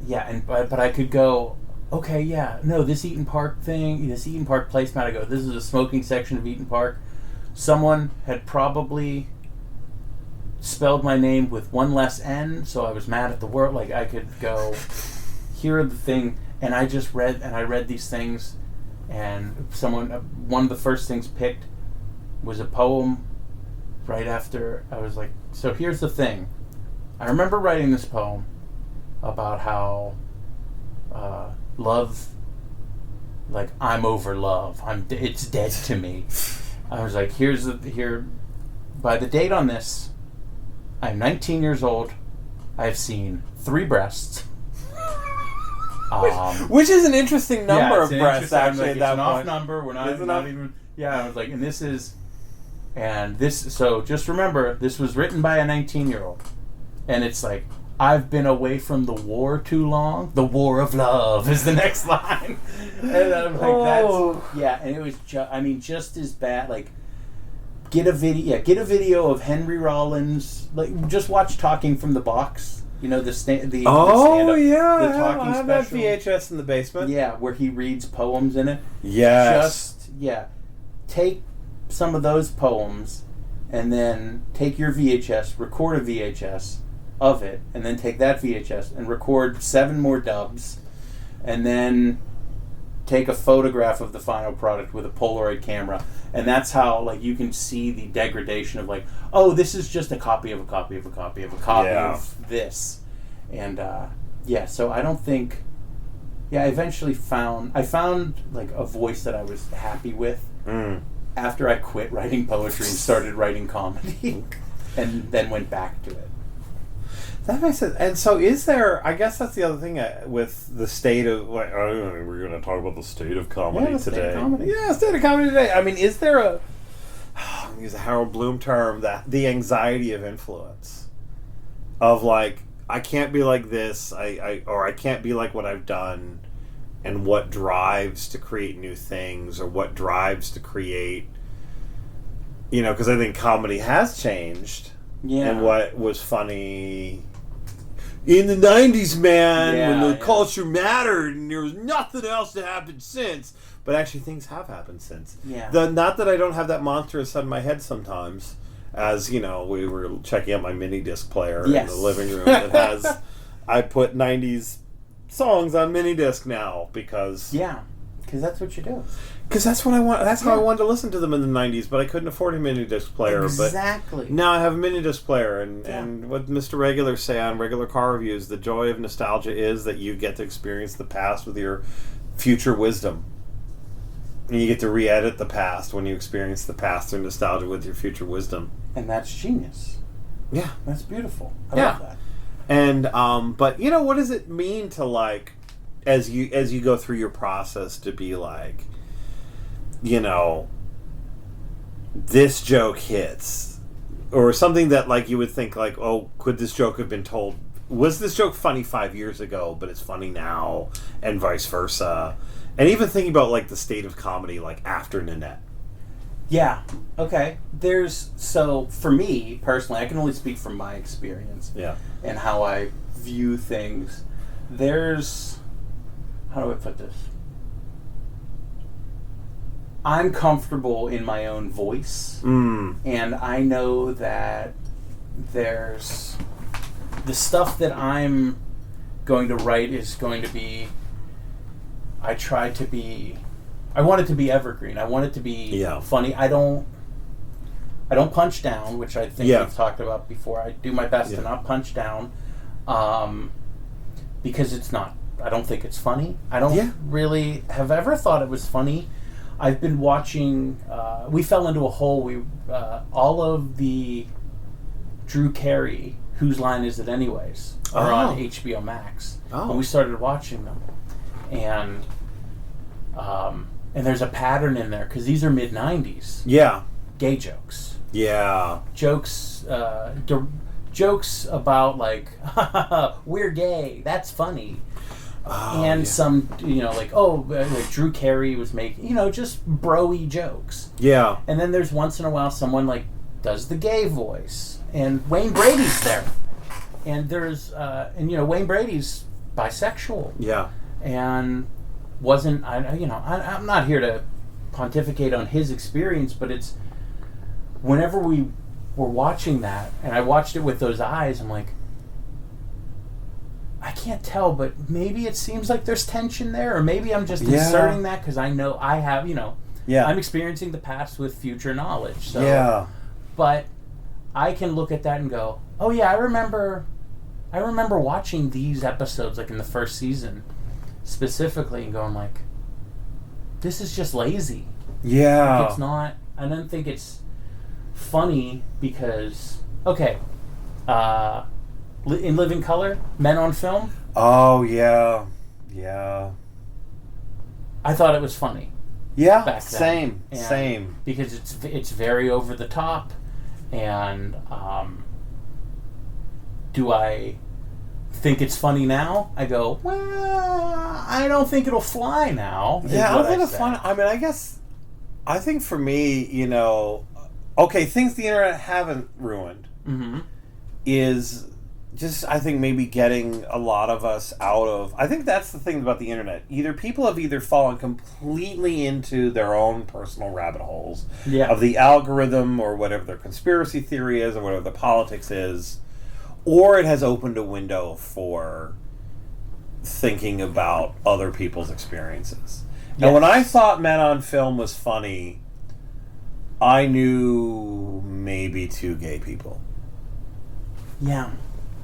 Speaker 2: yeah, but I could go, okay, yeah, no, this Eaton Park placemat, I go, this is a smoking section of Eaton Park. Someone had probably spelled my name with one less N, so I was mad at the world. Like, I could go, here are the thing, and I just read these things, and one of the first things picked was a poem right after. I was like, so here's the thing. I remember writing this poem about how love, like, I'm over love. It's dead to me. I was like, by the date on this, I'm 19 years old. I've seen 3 breasts.
Speaker 1: Which is an interesting number of breasts, actually,
Speaker 2: like,
Speaker 1: at that
Speaker 2: point. It's an off number. We're not even... Yeah, I was like, so just remember, this was written by a 19-year-old. And it's like, I've been away from the war too long. The war of love is the next line. And I'm like, and it was just as bad. Like, get a video of Henry Rollins. Like, just watch Talking from the Box. The stand-up. The talking
Speaker 1: I have that VHS in the basement.
Speaker 2: Yeah, where he reads poems in it.
Speaker 1: Yes.
Speaker 2: Take some of those poems, and then take your VHS, record a VHS of it, and then take that VHS and record 7 more dubs, and then take a photograph of the final product with a Polaroid camera. And that's how, like, you can see the degradation of, like, oh, this is just a copy of a copy of a copy of a copy of this. And so I don't think I eventually found like a voice that I was happy with after I quit writing poetry and started writing comedy and then went back to it.
Speaker 1: That makes sense. And so is there, I guess that's the other thing with the state of, like, we're going to talk about the state of comedy today. State of comedy today. I mean, is there I'm going to use a Harold Bloom term, that the anxiety of influence of, like, I can't be like this, or I can't be like what I've done, and what drives to create new things, or what drives to create, because I think comedy has changed. Yeah. And what was funny in the 90s, man, when the culture mattered and there was nothing else to happen since. But actually, things have happened since. Yeah. Not that I don't have that monstrous in my head sometimes. As, we were checking out my mini disc player in the living room that has... I put 90s songs on mini disc now because...
Speaker 2: Yeah, because that's what you do.
Speaker 1: Because that's what I want. That's how I wanted to listen to them in the 90s, but I couldn't afford a mini disc player.
Speaker 2: Exactly.
Speaker 1: But now I have a mini disc player, and what Mr. Regular say on regular car reviews, the joy of nostalgia is that you get to experience the past with your future wisdom. And you get to re-edit the past when you experience the past through nostalgia with your future wisdom.
Speaker 2: And that's genius.
Speaker 1: Yeah.
Speaker 2: That's beautiful. I
Speaker 1: Yeah.
Speaker 2: love that.
Speaker 1: And but you know, what does it mean to, like, as you go through your process, to be like, you know, this joke hits, or something that, like, you would think, like, oh, could this joke have been told? Was this joke funny 5 years ago, but it's funny now, and vice versa? And even thinking about, like, the state of comedy, like, after Nanette.
Speaker 2: Yeah. Okay. So for me personally, I can only speak from my experience.
Speaker 1: Yeah.
Speaker 2: And how I view things. How do I put this? I'm comfortable in my own voice. And I know that there's the stuff that I'm going to write is going to be, I want it to be evergreen. I want it to be funny. I don't punch down, which I think we've talked about before. I do my best to not punch down, because it's not. I don't think it's funny. I don't really have ever thought it was funny. I've been watching. We fell into a hole. All of the Drew Carey Whose Line Is It Anyways are on HBO Max, and we started watching them, and there's a pattern in there because these are mid-90s.
Speaker 1: Yeah.
Speaker 2: Gay jokes.
Speaker 1: Yeah.
Speaker 2: Jokes about, like, we're gay, that's funny. Some, like Drew Carey was making, just bro-y jokes.
Speaker 1: Yeah.
Speaker 2: And then there's once in a while someone, like, does the gay voice. And Wayne Brady's there. And there's, Wayne Brady's bisexual. Yeah. And I'm not here to pontificate on his experience, but it's whenever we were watching that, and I watched it with those eyes, I'm like, I can't tell, but maybe it seems like there's tension there, or maybe I'm just inserting that because I know I have, I'm experiencing the past with future knowledge. So, but I can look at that and go, oh yeah, I remember watching these episodes, like in the first season specifically, and going like, this is just lazy. Yeah. Like, it's not, I don't think it's funny because, in Living Color, Men on Film.
Speaker 1: Oh, yeah. Yeah.
Speaker 2: I thought it was funny.
Speaker 1: Yeah, back then. Same.
Speaker 2: Because it's very over the top, and do I think it's funny now? I go, well, I don't think it'll fly now.
Speaker 1: Yeah, I don't think it's funny. I mean, I think for me, things the internet haven't ruined is just, I think, maybe getting a lot of us out of... I think that's the thing about the internet. People have fallen completely into their own personal rabbit holes of the algorithm, or whatever their conspiracy theory is, or whatever the politics is, or it has opened a window for thinking about other people's experiences. Yes. And when I thought Men on Film was funny, I knew maybe 2 gay people. Yeah.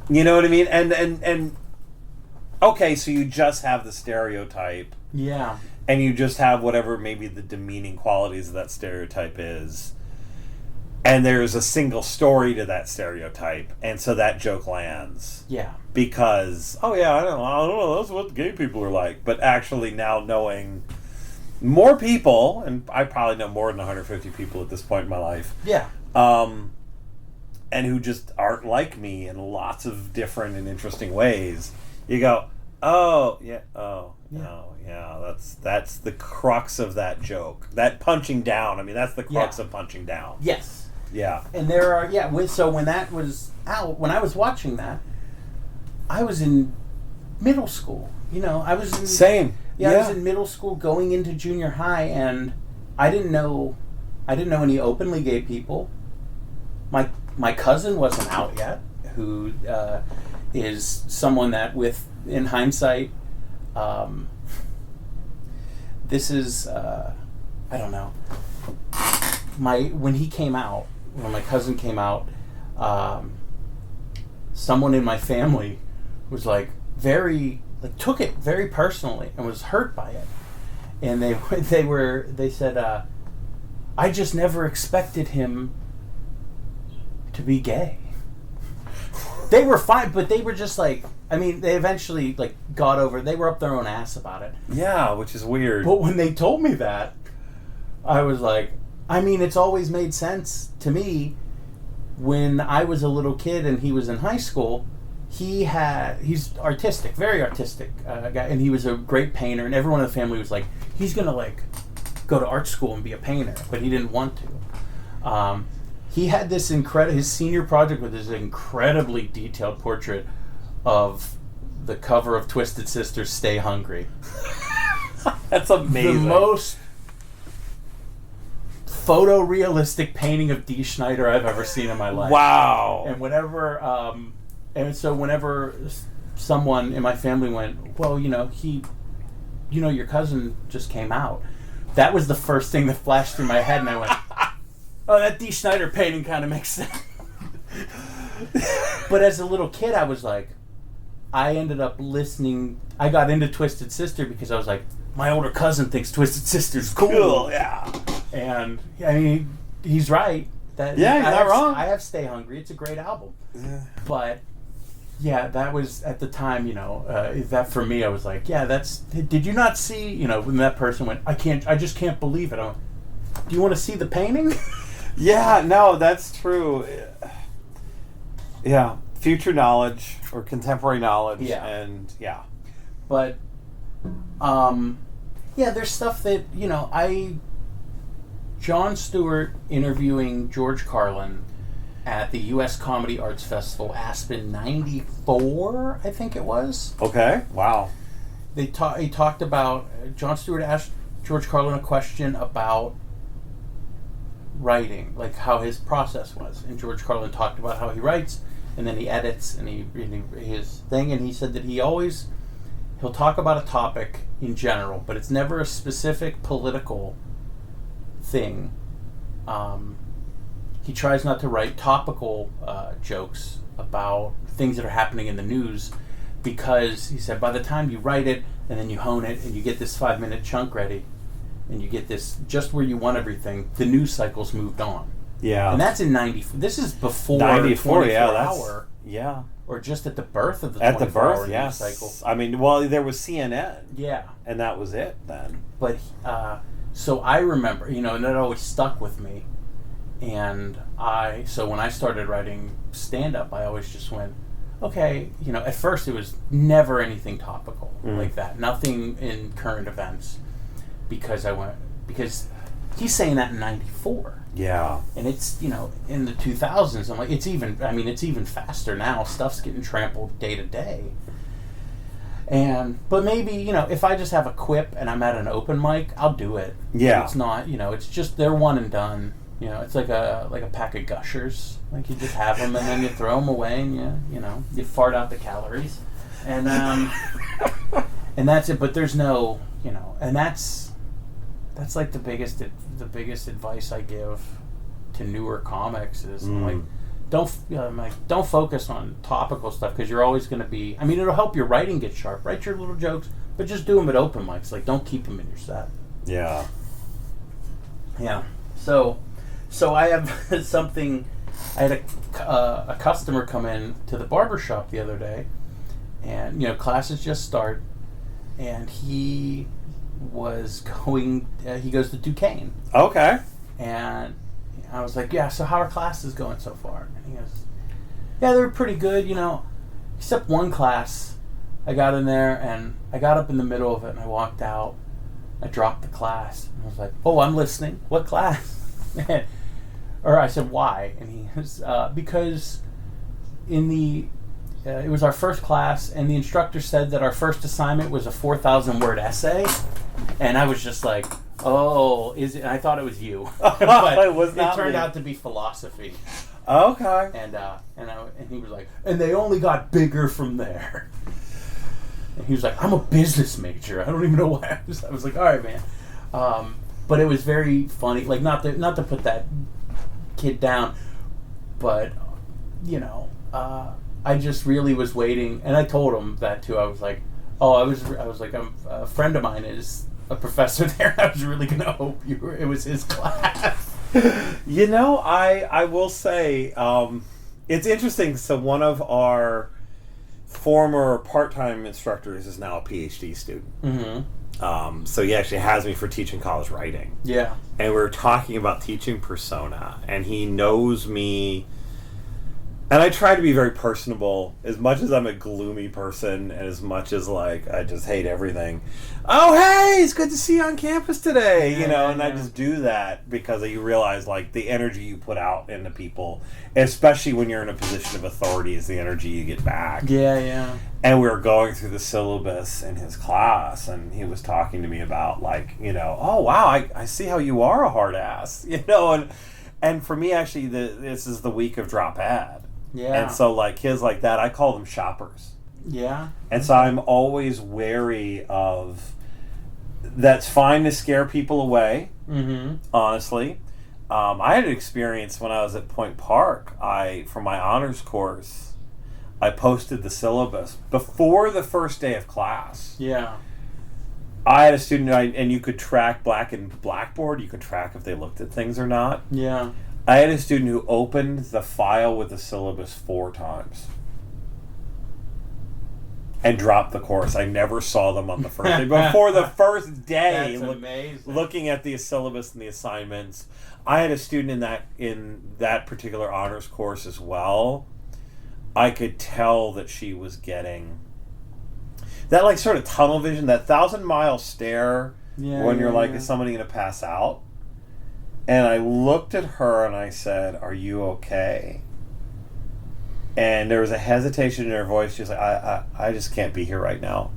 Speaker 1: You know what I mean? And okay, so you just have the stereotype. Yeah. And you just have whatever maybe the demeaning qualities of that stereotype is. And there's a single story to that stereotype, and so that joke lands. Yeah. Because, I don't know, that's what gay people are like. But actually now knowing more people, and I probably know more than 150 people at this point in my life. Yeah. And who just aren't like me in lots of different and interesting ways. You go, that's the crux of that joke. That punching down, that's the crux of punching down. Yes. Yeah. And there are,
Speaker 2: so when that was out, when I was watching that, I was in middle school. I was in...
Speaker 1: Same.
Speaker 2: I was in middle school going into junior high, and I didn't know any openly gay people. My cousin wasn't out yet, who is someone that, in hindsight, this is, I don't know. When my cousin came out, someone in my family was took it very personally and was hurt by it. And they said, I just never expected him to be gay. They were fine, but they were just like, I mean, they eventually like got over. They were up their own ass about it.
Speaker 1: Yeah, which is weird.
Speaker 2: But when they told me that, I was like, I mean, it's always made sense to me. When I was a little kid and he was in high school, he's artistic, very artistic guy, and he was a great painter, and everyone in the family was like, he's gonna like go to art school and be a painter, but he didn't want to. He had this his senior project with this incredibly detailed portrait of the cover of Twisted Sister's Stay Hungry.
Speaker 1: That's amazing.
Speaker 2: The most photorealistic painting of Dee Schneider I've ever seen in my life.
Speaker 1: Wow.
Speaker 2: And whenever someone in my family went, well, your cousin just came out, that was the first thing that flashed through my head, and I went, oh, that Dee Schneider painting kind of makes sense. But as a little kid, I was like, I ended up listening. I got into Twisted Sister because I was like, my older cousin thinks Twisted Sister's cool.
Speaker 1: Yeah.
Speaker 2: And I mean, he's right.
Speaker 1: He's not wrong.
Speaker 2: I have Stay Hungry. It's a great album.
Speaker 1: Yeah.
Speaker 2: But yeah, that was at the time. That for me, I was like, yeah, that's. Did you not see? When that person went, I just can't believe it. I went, do you want to see the painting?
Speaker 1: Yeah, no, that's true. Yeah, future knowledge or contemporary knowledge, and yeah.
Speaker 2: But, there's stuff that Jon Stewart interviewing George Carlin at the U.S. Comedy Arts Festival, Aspen '94, I think it was.
Speaker 1: Okay, wow.
Speaker 2: He talked about, Jon Stewart asked George Carlin a question about writing, like how his process was, and George Carlin talked about how he writes, and then he edits, and his thing, and he said that he'll talk about a topic in general, but it's never a specific political thing. He tries not to write topical jokes about things that are happening in the news, because he said by the time you write it and then you hone it and you get this 5-minute chunk ready and you get this just where you want everything, the news cycle's moved on.
Speaker 1: Yeah.
Speaker 2: And that's in 94. This is before
Speaker 1: 94, yeah,
Speaker 2: hour.
Speaker 1: Yeah.
Speaker 2: Or just at the birth of the 24-hour news cycle.
Speaker 1: I mean, well, there was CNN.
Speaker 2: Yeah.
Speaker 1: And that was it then.
Speaker 2: But, so I remember, and that always stuck with me. And so when I started writing stand-up, I always just went, okay, at first it was never anything topical like that. Nothing in current events. Because he's saying that in 94.
Speaker 1: Yeah.
Speaker 2: And it's, in the 2000s, I'm like, it's even faster now. Stuff's getting trampled day to day. But maybe, if I just have a quip and I'm at an open mic, I'll do it.
Speaker 1: Yeah.
Speaker 2: It's not, it's just, they're one and done. It's like a pack of Gushers. Like you just have them and then you throw them away and you fart out the calories. And, and that's it. But there's no, and that's like the biggest advice I give to newer comics is don't focus on topical stuff, because you're always going to be. I mean, it'll help your writing get sharp. Write your little jokes, but just do them at open mics. Like, don't keep them in your set.
Speaker 1: Yeah.
Speaker 2: Yeah. So I have something. I had a customer come in to the barber shop the other day, and classes just start, and he was going. He goes to Duquesne.
Speaker 1: Okay.
Speaker 2: And I was like, yeah. So how are classes going so far? And he goes, yeah, they're pretty good. Except one class. I got in there and I got up in the middle of it and I walked out. I dropped the class and I was like, oh, I'm listening. What class? Or I said, why? And he was because it was our first class, and the instructor said that our first assignment was a 4,000-word essay, and I was just like, oh, is it? And I thought it was you, but it turned out to be philosophy.
Speaker 1: Okay.
Speaker 2: And he was like, and they only got bigger from there. And he was like, I'm a business major. I don't even know why. I was like, all right, man. But it was very funny. Like, not to put that kid down, but I just really was waiting, and I told him that too. I was like, I was like, a friend of mine is a professor there. I was really gonna hope it was his class.
Speaker 1: You know, I will say, it's interesting. So one of our former part-time instructors is now a PhD student.
Speaker 2: Mm-hmm.
Speaker 1: So he actually has me for teaching college writing.
Speaker 2: Yeah.
Speaker 1: And we were talking about teaching persona, and he knows me. And I try to be very personable, as much as I'm a gloomy person, and as much as, like, I just hate everything. Oh, hey, it's good to see you on campus today, you know, and I just do that because you realize, like, the energy you put out into people, especially when you're in a position of authority, is the energy you get back.
Speaker 2: Yeah, yeah.
Speaker 1: And we were going through the syllabus in his class, and he was talking to me about, like, you know, oh, wow, I see how you are a hard ass, you know, and for me, actually, this is the week of drop ad.
Speaker 2: Yeah.
Speaker 1: And so, like, kids like that, I call them shoppers.
Speaker 2: Yeah.
Speaker 1: And so I'm always wary of, that's fine to scare people away, honestly. I had an experience when I was at Point Park. For my honors course, I posted the syllabus before the first day of class.
Speaker 2: Yeah.
Speaker 1: I had a student, and you could track Blackboard, you could track if they looked at things or not.
Speaker 2: Yeah.
Speaker 1: I had a student who opened the file with the syllabus 4 times and dropped the course. I never saw them on the first day. Before the first day,
Speaker 2: That's amazing.
Speaker 1: Looking at the syllabus and the assignments. I had a student in that particular honors course as well. I could tell that she was getting that, like, sort of tunnel vision, that 1,000-mile stare when you're like, is somebody going to pass out? And I looked at her and I said, "Are you okay?" And there was a hesitation in her voice. She was like, I just can't be here right now.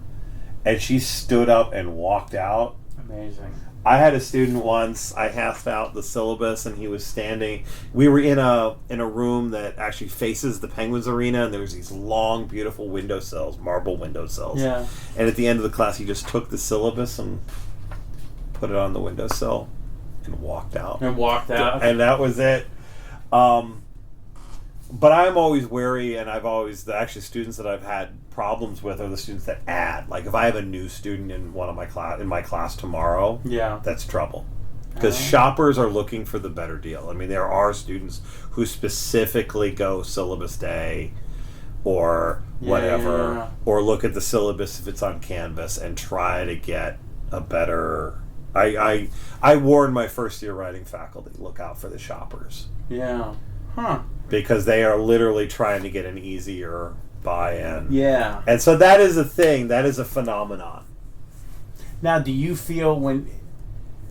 Speaker 1: And she stood up and walked out.
Speaker 2: Amazing.
Speaker 1: I had a student once, I hashed out the syllabus, and he was standing. We were in a room that actually faces the Penguins arena, and there was these long, beautiful windowsills, marble windowsills.
Speaker 2: Yeah.
Speaker 1: And at the end of the class, he just took the syllabus and put it on the windowsill. And walked out. And that was it. But I'm always wary, and the students that I've had problems with are the students that add. Like, if I have a new student in my class tomorrow, that's trouble. Because shoppers are looking for the better deal. I mean, there are students who specifically go syllabus day or whatever, or look at the syllabus if it's on Canvas and try to get a better... I warned my first year writing faculty, look out for the shoppers.
Speaker 2: Yeah. Huh.
Speaker 1: Because they are literally trying to get an easier buy-in.
Speaker 2: Yeah.
Speaker 1: And so that is a thing. That is a phenomenon.
Speaker 2: Now, do you feel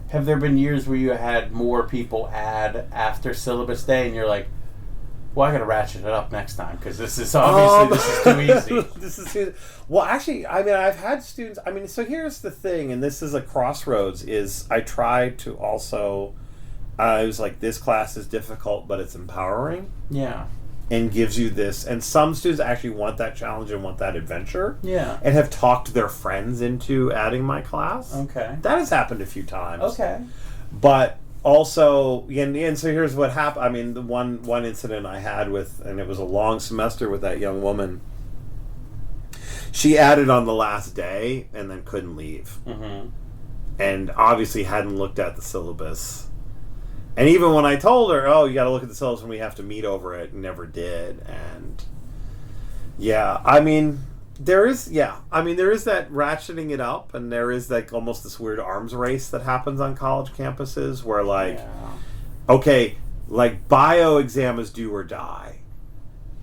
Speaker 2: have there been years where you had more people add after syllabus day and you're like, well, I got to ratchet it up next time because this is too easy.
Speaker 1: Well, actually, I mean, I've had students. I mean, so here's the thing, and this is a crossroads. Is I try to also. I was like, this class is difficult, but it's empowering.
Speaker 2: Yeah.
Speaker 1: And gives you this, and some students actually want that challenge and want that adventure.
Speaker 2: Yeah.
Speaker 1: And have talked their friends into adding my class.
Speaker 2: Okay.
Speaker 1: That has happened a few times.
Speaker 2: Okay.
Speaker 1: But. Also, and so here's what happened. I mean, the one incident I had and it was a long semester with that young woman. She added on the last day and then couldn't leave. Mm-hmm. And obviously hadn't looked at the syllabus. And even when I told her, oh, you got to look at the syllabus when we have to meet over it, never did. And yeah, I mean... There is that ratcheting it up, and there is like almost this weird arms race that happens on college campuses where okay, like bio exam is do or die.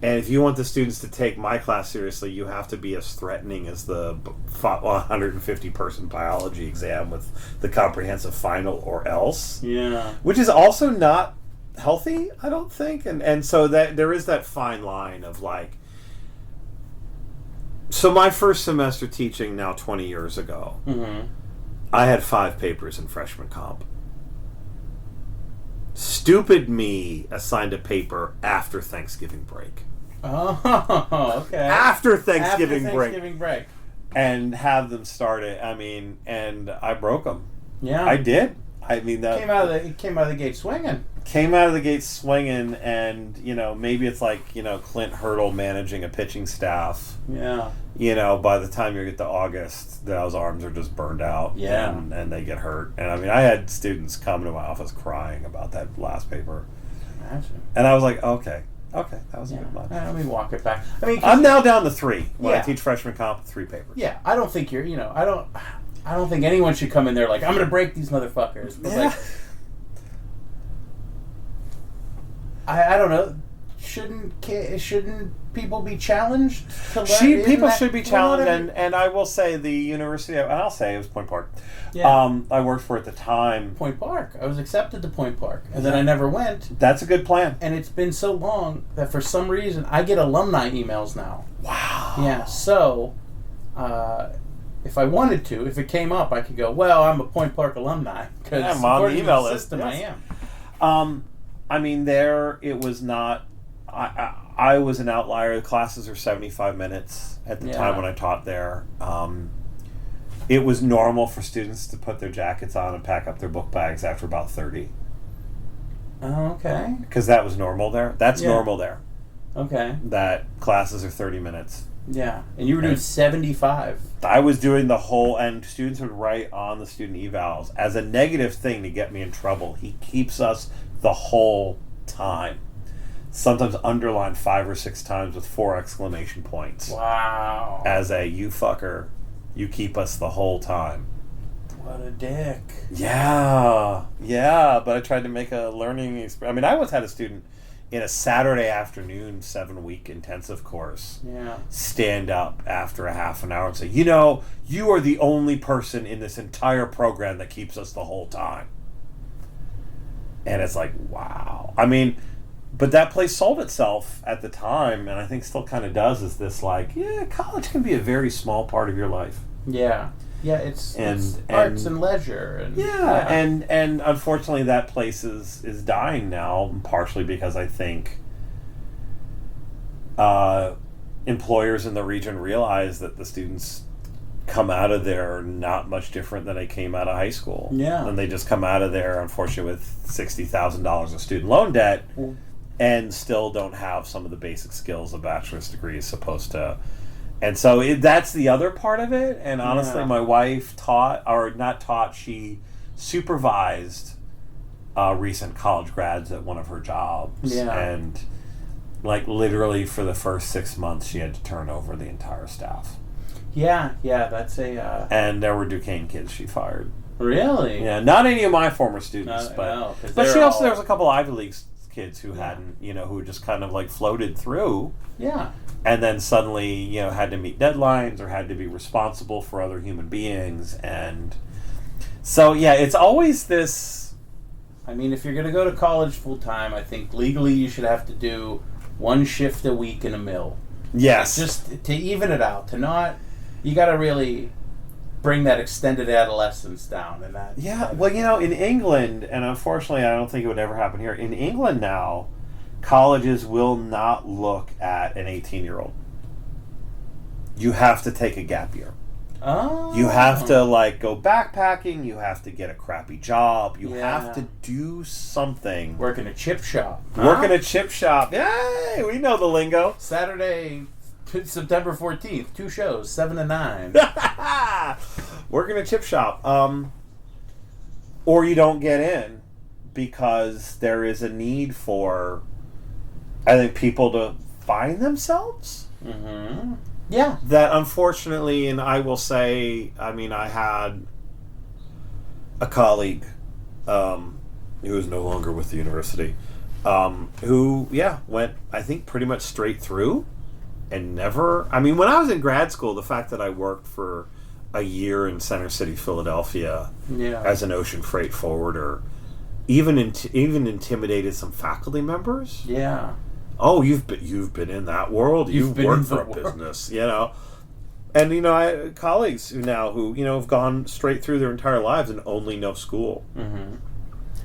Speaker 1: And if you want the students to take my class seriously, you have to be as threatening as the 150-person biology exam with the comprehensive final or else.
Speaker 2: Yeah.
Speaker 1: Which is also not healthy, I don't think. And so that there is that fine line of like, so my first semester teaching now 20 years ago, I had 5 papers in freshman comp. Stupid me assigned a paper after Thanksgiving break.
Speaker 2: Oh, okay.
Speaker 1: After Thanksgiving
Speaker 2: break.
Speaker 1: And have them start it. I mean, and I broke them.
Speaker 2: Yeah.
Speaker 1: I did. I mean, that
Speaker 2: came out of the gate swinging.
Speaker 1: came out of the gate swinging, and maybe it's like Clint Hurdle managing a pitching staff.
Speaker 2: Yeah.
Speaker 1: By the time you get to August, those arms are just burned out.
Speaker 2: Yeah.
Speaker 1: And they get hurt. And I mean, I had students come to my office crying about that last paper.
Speaker 2: Imagine. And
Speaker 1: I was like, okay, that was a good month.
Speaker 2: Let me walk it back. I mean,
Speaker 1: I'm now down to 3 when I teach freshman comp, 3 papers.
Speaker 2: Yeah, I don't think you're. I don't think anyone should come in there like, I'm going to break these motherfuckers. But like, I don't know. Shouldn't people be challenged to learn?
Speaker 1: People should be challenged, and I will say the university, and I'll say it was Point Park. Yeah. I worked for at the time.
Speaker 2: Point Park. I was accepted to Point Park, and then I never went.
Speaker 1: That's a good plan.
Speaker 2: And it's been so long that for some reason I get alumni emails now.
Speaker 1: Wow.
Speaker 2: Yeah. So, if I wanted to, if it came up, I could go, well, I'm a Point Park alumni because
Speaker 1: I'm on the email list.
Speaker 2: System,
Speaker 1: yes.
Speaker 2: I am.
Speaker 1: I mean, it was not. I was an outlier. The classes are 75 minutes at the time when I taught there. It was normal for students to put their jackets on and pack up their book bags after about 30.
Speaker 2: Oh, okay.
Speaker 1: Because that was normal there. That's normal there.
Speaker 2: Okay.
Speaker 1: That classes are 30 minutes.
Speaker 2: Yeah. And you were doing 75.
Speaker 1: I was doing the whole, and students would write on the student evals as a negative thing to get me in trouble. He keeps us the whole time. Sometimes underlined 5 or 6 times with 4 exclamation points.
Speaker 2: Wow.
Speaker 1: As a, you fucker, you keep us the whole time.
Speaker 2: What a dick.
Speaker 1: Yeah, but I tried to make a learning experience. I mean, I once had a student in a Saturday afternoon 7-week intensive course stand up after a half an hour and say, you are the only person in this entire program that keeps us the whole time. And it's like, wow. I mean, but that place sold itself at the time, and I think still kind of does, is this like, college can be a very small part of your life.
Speaker 2: Yeah. Yeah, it's arts and leisure. And,
Speaker 1: and unfortunately that place is dying now, partially because I think employers in the region realize that the students come out of there not much different than they came out of high school.
Speaker 2: Yeah.
Speaker 1: And they just come out of there, unfortunately, with $60,000 of student loan debt and still don't have some of the basic skills a bachelor's degree is supposed to. And so that's the other part of it. And honestly, my wife she supervised recent college grads at one of her jobs.
Speaker 2: Yeah.
Speaker 1: And like literally for the first 6 months, she had to turn over the entire staff.
Speaker 2: Yeah, that's a...
Speaker 1: And there were Duquesne kids she fired.
Speaker 2: Really?
Speaker 1: Yeah, not any of my former students, but she also, there was a couple Ivy League kids who hadn't, who just kind of like floated through.
Speaker 2: Yeah.
Speaker 1: And then suddenly, had to meet deadlines or had to be responsible for other human beings. And so, it's always this...
Speaker 2: I mean, if you're going to go to college full time, I think legally you should have to do 1 shift a week in a mill.
Speaker 1: Yes.
Speaker 2: Just to even it out, to not... You got to really bring that extended adolescence down. And that.
Speaker 1: Yeah, well, in England, and unfortunately I don't think it would ever happen here, in England now, colleges will not look at an 18-year-old. You have to take a gap year.
Speaker 2: Oh.
Speaker 1: You have to, go backpacking. You have to get a crappy job. You have to do something.
Speaker 2: Work in a chip shop.
Speaker 1: Work in a chip shop. Yay! We know the lingo.
Speaker 2: Saturday... September 14th, 2 shows, 7 to 9.
Speaker 1: Work in a chip shop. Or you don't get in because there is a need for, I think, people to find themselves.
Speaker 2: Mm-hmm. Yeah.
Speaker 1: That unfortunately, and I will say, I mean, I had a colleague who is no longer with the university who, went, I think, pretty much straight through. And never... I mean, when I was in grad school, the fact that I worked for a year in Center City, Philadelphia as an ocean freight forwarder even intimidated some faculty members.
Speaker 2: Yeah.
Speaker 1: Oh, you've been in that world. You've worked for a business, And, colleagues who have gone straight through their entire lives and only know school.
Speaker 2: Mm-hmm.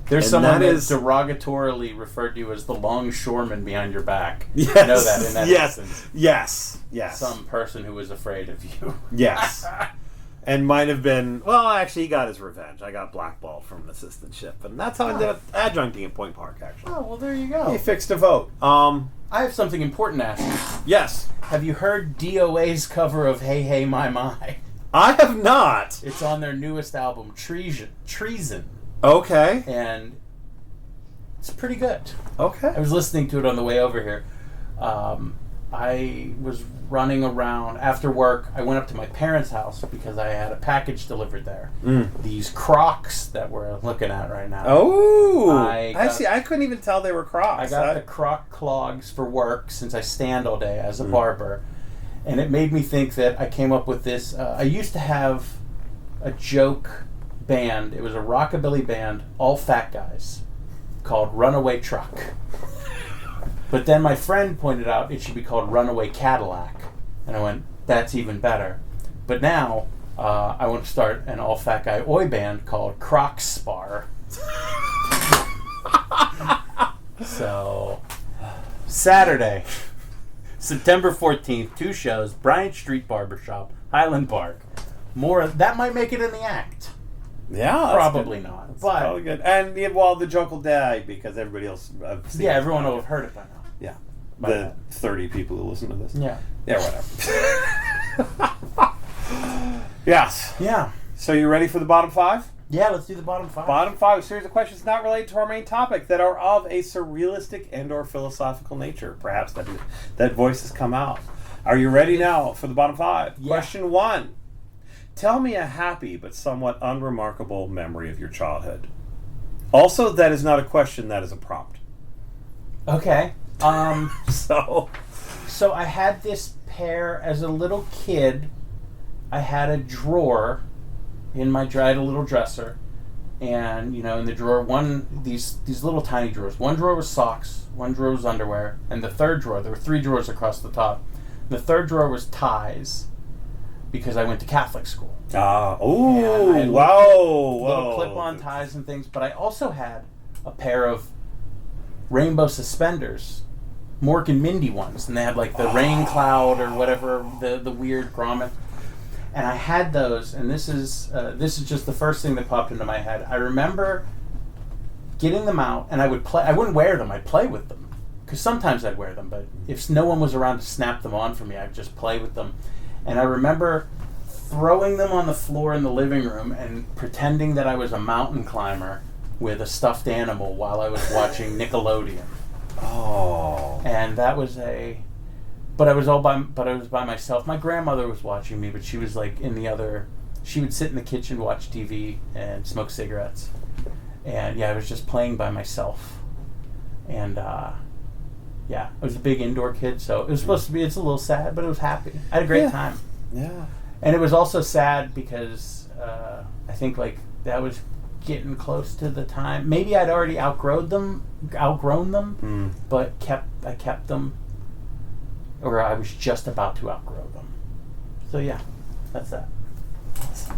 Speaker 2: There's someone that derogatorily referred to you as the longshoreman behind your back.
Speaker 1: Yes.
Speaker 2: You know that in that instance.
Speaker 1: Yes.
Speaker 2: Some person who was afraid of you.
Speaker 1: Yes. And might have been, well, actually, he got his revenge. I got blackballed from an assistantship. And that's how I ended up adjuncting at Point Park, actually.
Speaker 2: Oh, well, there you go.
Speaker 1: He fixed a vote.
Speaker 2: I have something important to ask you.
Speaker 1: Yes.
Speaker 2: Have you heard DOA's cover of Hey Hey My My?
Speaker 1: I have not.
Speaker 2: It's on their newest album, Treason.
Speaker 1: Okay.
Speaker 2: And it's pretty good.
Speaker 1: Okay.
Speaker 2: I was listening to it on the way over here. I was running around after work. I went up to my parents' house because I had a package delivered there. These Crocs that we're looking at right now.
Speaker 1: Oh, I see. I couldn't even tell they were Crocs.
Speaker 2: I got the Croc clogs for work since I stand all day as a barber. And it made me think that I came up with this. I used to have a joke band. It was a rockabilly band, all fat guys, called Runaway Truck. But then my friend pointed out it should be called Runaway Cadillac. And I went, that's even better. But now I want to start an all-fat guy oi band called Croc Spar. So, Saturday, September 14th, 2 shows, Bryant Street Barbershop, Highland Park. That might make it in the act.
Speaker 1: Yeah,
Speaker 2: probably not.
Speaker 1: That's
Speaker 2: but
Speaker 1: probably good. And the joke will die because everybody else.
Speaker 2: Everyone will have heard it by now.
Speaker 1: Yeah, the 30 people who listen to this.
Speaker 2: Yeah,
Speaker 1: whatever. Yes.
Speaker 2: Yeah.
Speaker 1: So you ready for the bottom 5?
Speaker 2: Yeah, let's do the bottom 5.
Speaker 1: Bottom 5, a series of questions not related to our main topic that are of a surrealistic and/or philosophical nature. Perhaps that voice has come out. Are you ready now for the bottom 5?
Speaker 2: Yeah.
Speaker 1: Question 1. Tell me a happy but somewhat unremarkable memory of your childhood. Also, that is not a question, that is a prompt.
Speaker 2: Okay.
Speaker 1: So
Speaker 2: I had this pair as a little kid. I had a drawer in my I had a little dresser, and in the drawer these little tiny drawers. One drawer was socks, one drawer was underwear, and the third drawer, there were 3 drawers across the top. The third drawer was ties, because I went to Catholic school.
Speaker 1: Wow.
Speaker 2: Little clip-on ties and things, but I also had a pair of rainbow suspenders, Mork and Mindy ones, and they had like the rain cloud or whatever, the weird grommet. And I had those, and this is just the first thing that popped into my head. I remember getting them out, and I wouldn't wear them, I'd play with them. Because sometimes I'd wear them, but if no one was around to snap them on for me, I'd just play with them. And I remember throwing them on the floor in the living room and pretending that I was a mountain climber with a stuffed animal while I was watching Nickelodeon.
Speaker 1: Oh.
Speaker 2: And that was but I was by myself. My grandmother was watching me, but she was like she would sit in the kitchen, watch TV, and smoke cigarettes. And I was just playing by myself. And I was a big indoor kid, so it was supposed to be, it's a little sad, but it was happy. I had a great time.
Speaker 1: Yeah.
Speaker 2: And it was also sad because I think that was getting close to the time. Maybe I'd already outgrown them, but I kept them, or I was just about to outgrow them. So that's that.
Speaker 1: Awesome.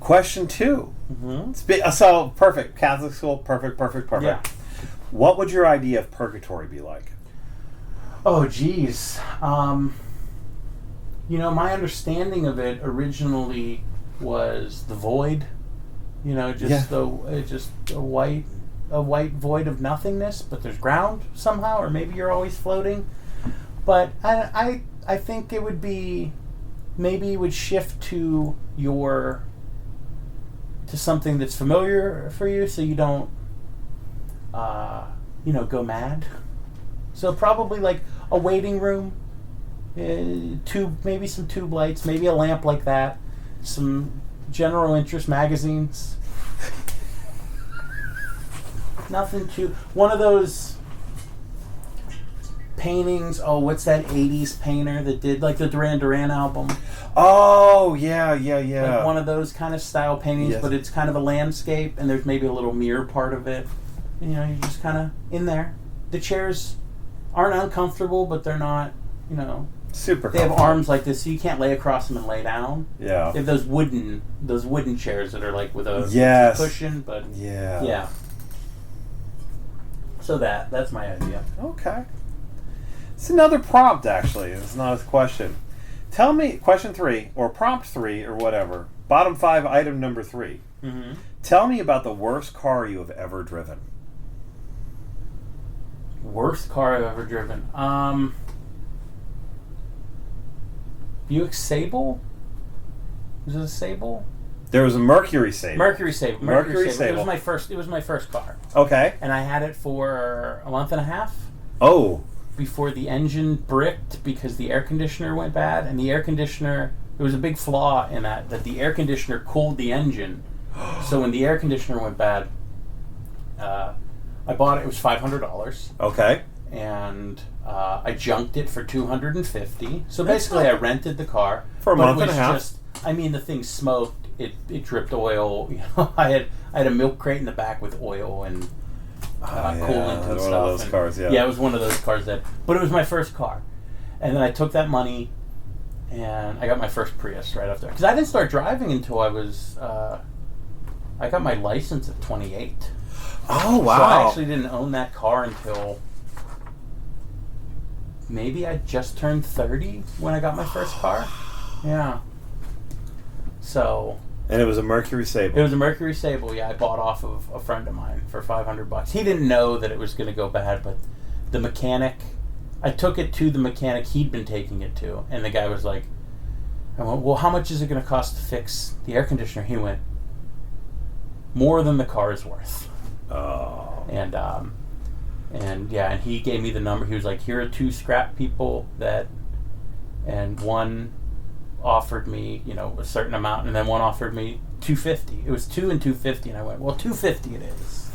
Speaker 1: Question 2.
Speaker 2: Mm-hmm.
Speaker 1: So perfect. Catholic school, perfect.
Speaker 2: Yeah.
Speaker 1: What would your idea of purgatory be like?
Speaker 2: Oh, geez. My understanding of it originally was the void. Just a white void of nothingness, but there's ground somehow, or maybe you're always floating. But I think it would be, maybe it would shift to something that's familiar for you, so you don't go mad. So probably like a waiting room, maybe some tube lights, maybe a lamp like that, some general interest magazines. Nothing too. One of those paintings. Oh, what's that 80s painter that did like the Duran Duran album?
Speaker 1: Oh, yeah.
Speaker 2: Like one of those kind of style paintings, yes. But it's kind of a landscape, and there's maybe a little mirror part of it. You're just kind of in there. The chairs aren't uncomfortable, but they're not,
Speaker 1: super.
Speaker 2: They have arms like this, so you can't lay across them and lay down.
Speaker 1: Yeah.
Speaker 2: They have those wooden chairs that are like with a cushion, but yeah. So that's my idea.
Speaker 1: Okay. It's another prompt, actually. It's not a question. Tell me, question 3, or prompt 3, or whatever. Bottom 5, item number 3.
Speaker 2: Mm-hmm.
Speaker 1: Tell me about the worst car you have ever driven.
Speaker 2: Worst car I've ever driven. Buick Sable? Was it a Sable?
Speaker 1: There was a Mercury Sable.
Speaker 2: Mercury Sable.
Speaker 1: Mercury Sable.
Speaker 2: It was my first car.
Speaker 1: Okay.
Speaker 2: And I had it for a month and a half.
Speaker 1: Oh.
Speaker 2: Before the engine bricked because the air conditioner went bad. And the air conditioner, there was a big flaw in that the air conditioner cooled the engine. So when the air conditioner went bad, I bought it. It was $500.
Speaker 1: Okay.
Speaker 2: And I junked it for $250. So basically, I rented the car
Speaker 1: for a month and a half.
Speaker 2: The thing smoked. It dripped oil. I had a milk crate in the back with oil and coolant and stuff.
Speaker 1: One of those cars. Yeah.
Speaker 2: Yeah, it was one of those cars but it was my first car, and then I took that money, and I got my first Prius right after. Because I didn't start driving until I was. I got my license at 28.
Speaker 1: Oh wow!
Speaker 2: So I actually didn't own that car until maybe I just turned 30 when I got my first car. Yeah. So.
Speaker 1: And it was a Mercury Sable.
Speaker 2: It was a Mercury Sable. Yeah, I bought off of a friend of mine for $500. He didn't know that it was going to go bad, but the mechanic. I took it to the mechanic he'd been taking it to, and the guy was like, "I went, well, how much is it going to cost to fix the air conditioner?" He went, "More than the car is worth."
Speaker 1: Oh.
Speaker 2: And he gave me the number. He was like, "Here are 2 scrap people and one offered me, a certain amount, and then one offered me $250. It was 2 and $250, and I went, well, $250 it is."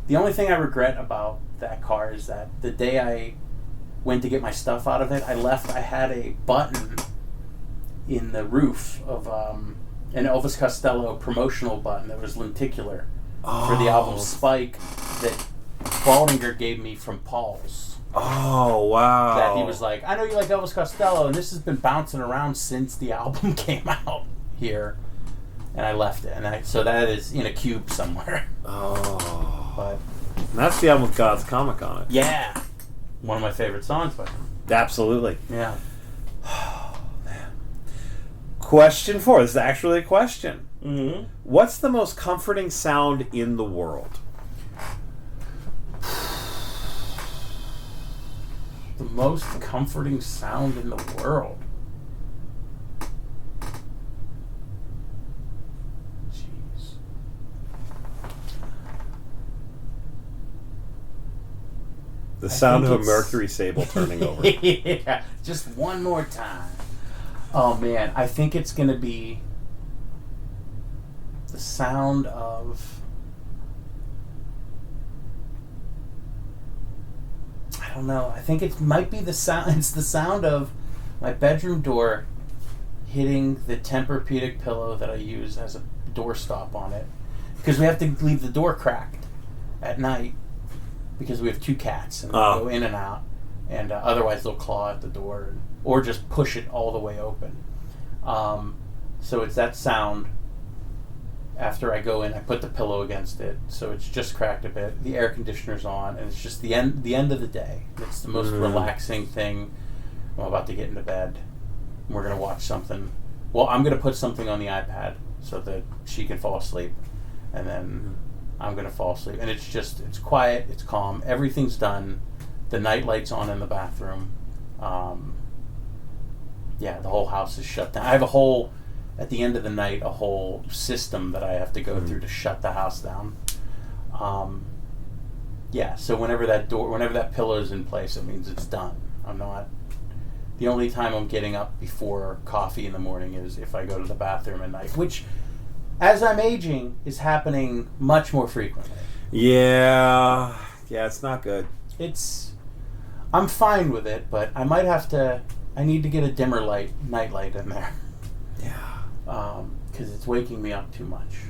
Speaker 2: The only thing I regret about that car is that the day I went to get my stuff out of it, I had a button in the roof of an Elvis Costello promotional button that was lenticular for the album Spike that Baldinger gave me from Paul's.
Speaker 1: Oh, wow.
Speaker 2: That he was like, "I know you like Elvis Costello, and this has been bouncing around since the album came out here." And I left it. And so that is in a cube somewhere.
Speaker 1: Oh.
Speaker 2: But
Speaker 1: and that's the album with God's Comic on it.
Speaker 2: Yeah. One of my favorite songs by him.
Speaker 1: Absolutely.
Speaker 2: Yeah.
Speaker 1: Oh, man. Question 4. This is actually a question.
Speaker 2: Mm-hmm.
Speaker 1: What's the most comforting sound in the world?
Speaker 2: The most comforting sound in the world. Jeez.
Speaker 1: The sound of a Mercury Sable turning over.
Speaker 2: Yeah, just one more time. Oh man, I think it's going to be the sound of... I don't know. I think it might be the sound. It's the sound of my bedroom door hitting the Tempur-Pedic pillow that I use as a doorstop on it, because we have to leave the door cracked at night because we have 2 cats and they go in and out, and otherwise they'll claw at the door or just push it all the way open. So it's that sound. After I go in, I put the pillow against it, so it's just cracked a bit. The air conditioner's on, and it's just the end of the day. It's the most relaxing thing. I'm about to get into bed. We're going to watch something. Well, I'm going to put something on the iPad so that she can fall asleep, and then I'm going to fall asleep. And it's quiet, it's calm, everything's done. The night light's on in the bathroom. The whole house is shut down. I have at the end of the night, a whole system that I have to go through to shut the house down. So whenever that pillow is in place, it means it's done. The only time I'm getting up before coffee in the morning is if I go to the bathroom at night, which, as I'm aging, is happening much more frequently.
Speaker 1: Yeah, it's not good.
Speaker 2: I'm fine with it, but I need to get a dimmer night light in there.
Speaker 1: Yeah.
Speaker 2: Because it's waking me up too much.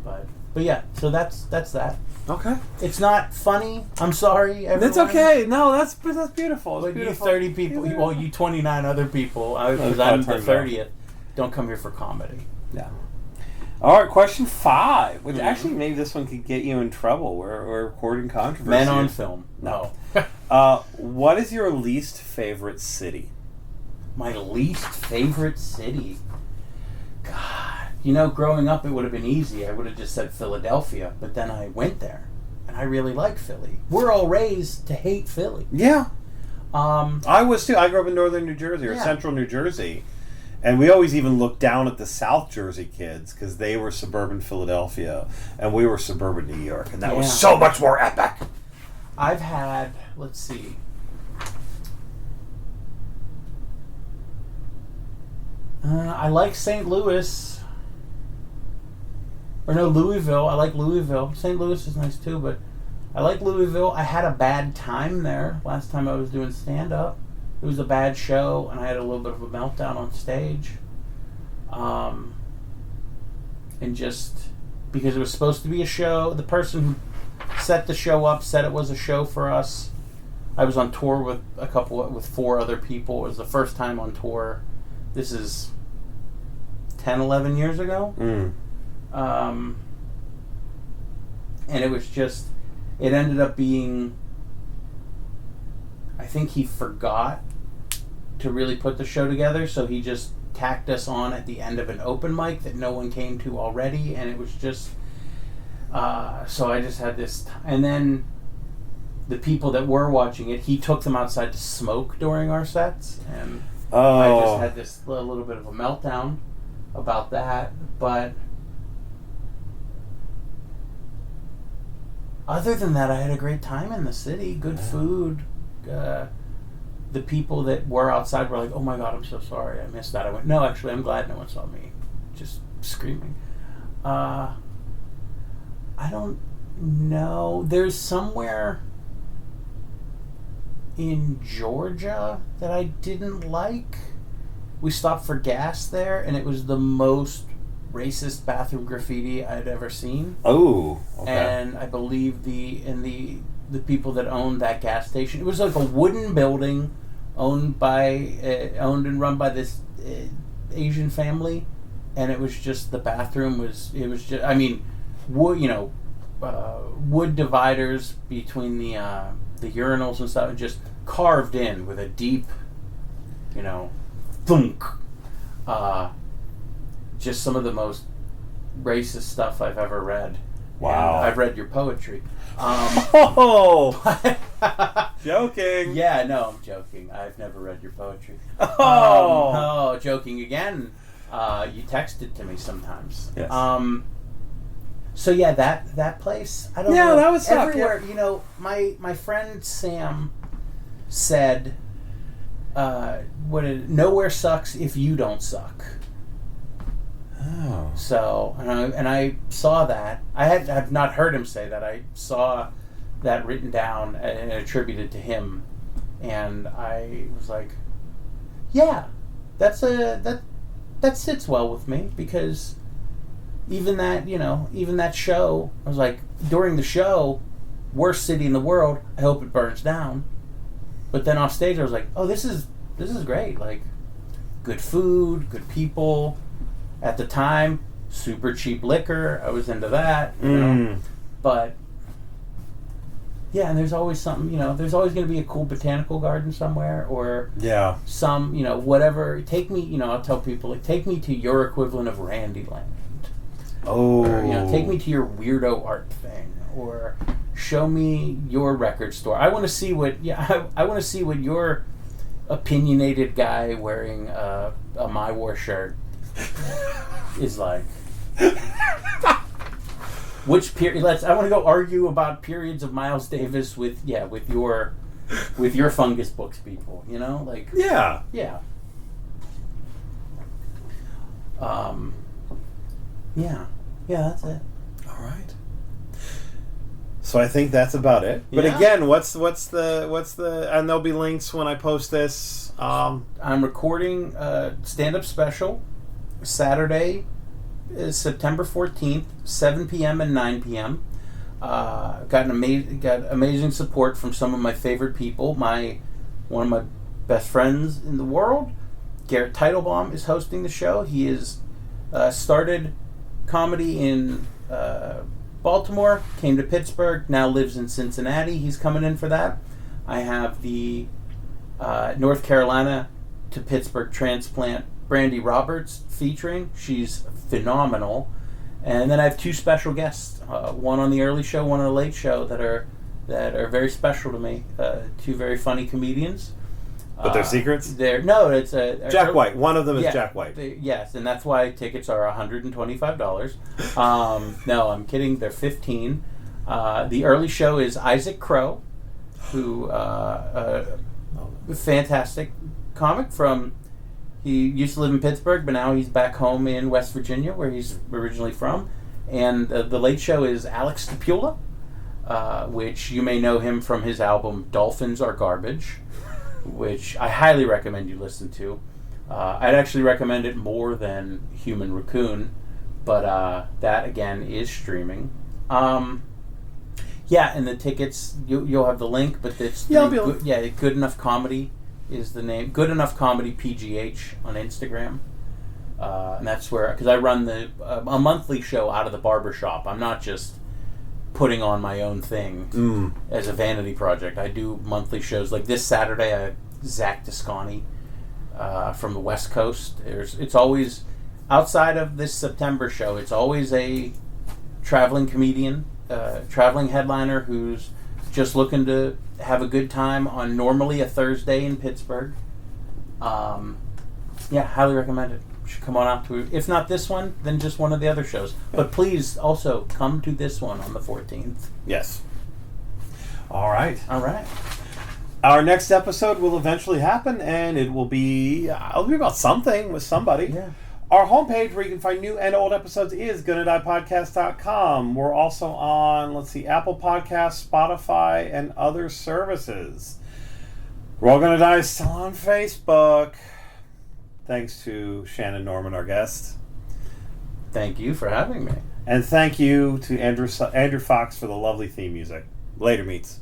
Speaker 2: But yeah, so that's that.
Speaker 1: Okay.
Speaker 2: It's not funny. I'm sorry, everyone.
Speaker 1: That's okay. No, that's beautiful.
Speaker 2: But you 30 people, you 29 other people, because I'm the 30th, don't come here for comedy.
Speaker 1: Yeah. All right, question 5, which actually maybe this one could get you in trouble. We're recording controversy.
Speaker 2: Men on film. No.
Speaker 1: What is your least favorite city?
Speaker 2: My least favorite city? God. You know, growing up it would have been easy. I would have just said Philadelphia, but then I went there, and I really like Philly. We're all raised to hate Philly.
Speaker 1: Yeah. I was too. I grew up in northern New Jersey, or central New Jersey. And we always even looked down at the South Jersey kids because they were suburban Philadelphia and we were suburban New York. And that was so much more epic.
Speaker 2: I've had, let's see. I like St. Louis. Or no, Louisville. I like Louisville. St. Louis is nice too, but I like Louisville. I had a bad time there last time I was doing stand-up. It was a bad show, and I had a little bit of a meltdown on stage. And just because it was supposed to be a show, the person who set the show up said it was a show for us. I was on tour with 4 other people. It was the first time on tour. This is 10, 11 years ago. And it was just, it ended up being, I think he forgot to really put the show together, so he just tacked us on at the end of an open mic that no one came to already, and it was just, so I just had this, and then the people that were watching it, he took them outside to smoke during our sets, and I just had this little bit of a meltdown about that, but other than that, I had a great time in the city, good food, the people that were outside were like, oh my God, I'm so sorry, I missed that. I went, no, actually, I'm glad no one saw me just screaming. I don't know. There's somewhere in Georgia that I didn't like. We stopped for gas there, and it was the most racist bathroom graffiti I'd ever seen.
Speaker 1: Oh, okay.
Speaker 2: And I believe the people that owned that gas station, it was like a wooden building owned and run by this Asian family, and it was just, the bathroom was, it was just, I mean, wood, wood dividers between the urinals and stuff, and just carved in with a deep, thunk. Just some of the most racist stuff I've ever read.
Speaker 1: Wow.
Speaker 2: And I've read your poetry.
Speaker 1: Joking.
Speaker 2: Yeah, no, I'm joking. I've never read your poetry. Joking again. You text it to me sometimes.
Speaker 1: Yes.
Speaker 2: So yeah, that place. I don't know.
Speaker 1: Yeah, that was
Speaker 2: everywhere. My friend Sam said, nowhere sucks if you don't suck.
Speaker 1: Oh.
Speaker 2: So, and I saw that. I've not heard him say that. I saw that written down and attributed to him, and I was like, yeah, that sits well with me, because even that show, I was like, during the show, worst city in the world, I hope it burns down. But then off stage I was like, oh, this is great. Like, good food, good people. At the time, super cheap liquor. I was into that, But yeah, and there's always something, there's always going to be a cool botanical garden somewhere, or some, whatever. Take me, I'll tell people, like, take me to your equivalent of Randyland.
Speaker 1: Oh.
Speaker 2: Or, take me to your weirdo art thing, or show me your record store. I want to see what your opinionated guy wearing a My War shirt is like. Which period? I want to go argue about periods of Miles Davis with your Fungus Books people.
Speaker 1: Yeah.
Speaker 2: Yeah. Yeah, that's it.
Speaker 1: All right. So I think that's about it. But again, what's the and there'll be links when I post this.
Speaker 2: I'm recording a stand-up special Saturday, September 14th, 7 p.m. and 9 p.m. Got amazing support from some of my favorite people. One of my best friends in the world, Garrett Teitelbaum, is hosting the show. He is started comedy in Baltimore, came to Pittsburgh, now lives in Cincinnati. He's coming in for that. I have the North Carolina to Pittsburgh transplant Brandy Roberts featuring. She's phenomenal. And then I have two special guests, one on the early show, one on the late show, that are very special to me. Two very funny comedians.
Speaker 1: But they're secrets?
Speaker 2: It's
Speaker 1: Jack White. One of them is Jack White.
Speaker 2: Yes, and that's why tickets are $125. No, I'm kidding. They're $15. The early show is Isaac Crow, who fantastic comic from. He used to live in Pittsburgh, but now he's back home in West Virginia, where he's originally from. And the late show is Alex Stapula, which you may know him from his album Dolphins Are Garbage, which I highly recommend you listen to. I'd actually recommend it more than Human Raccoon, but that, again, is streaming. And the tickets, you'll have the link, but it's Good Enough Comedy is the name. Good Enough Comedy PGH on Instagram. And that's where, because I run a monthly show out of the barbershop. I'm not just putting on my own thing as a vanity project. I do monthly shows. Like this Saturday, I have Zach Descani from the West Coast. It's always, outside of this September show, it's always a traveling comedian, traveling headliner who's just looking to have a good time on normally a Thursday in Pittsburgh. Highly recommend it. You should come on out to, if not this one, then just one of the other shows. But please also come to this one on the 14th.
Speaker 1: Yes. All right. Our next episode will eventually happen, and it'll be about something with somebody.
Speaker 2: Yeah.
Speaker 1: Our homepage where you can find new and old episodes is gonadiepodcast.com. We're also on, Apple Podcasts, Spotify, and other services. We're All Gonna Die is still on Facebook. Thanks to Shannon Norman, our guest.
Speaker 2: Thank you for having me.
Speaker 1: And thank you to Andrew Fox for the lovely theme music. Later, meets.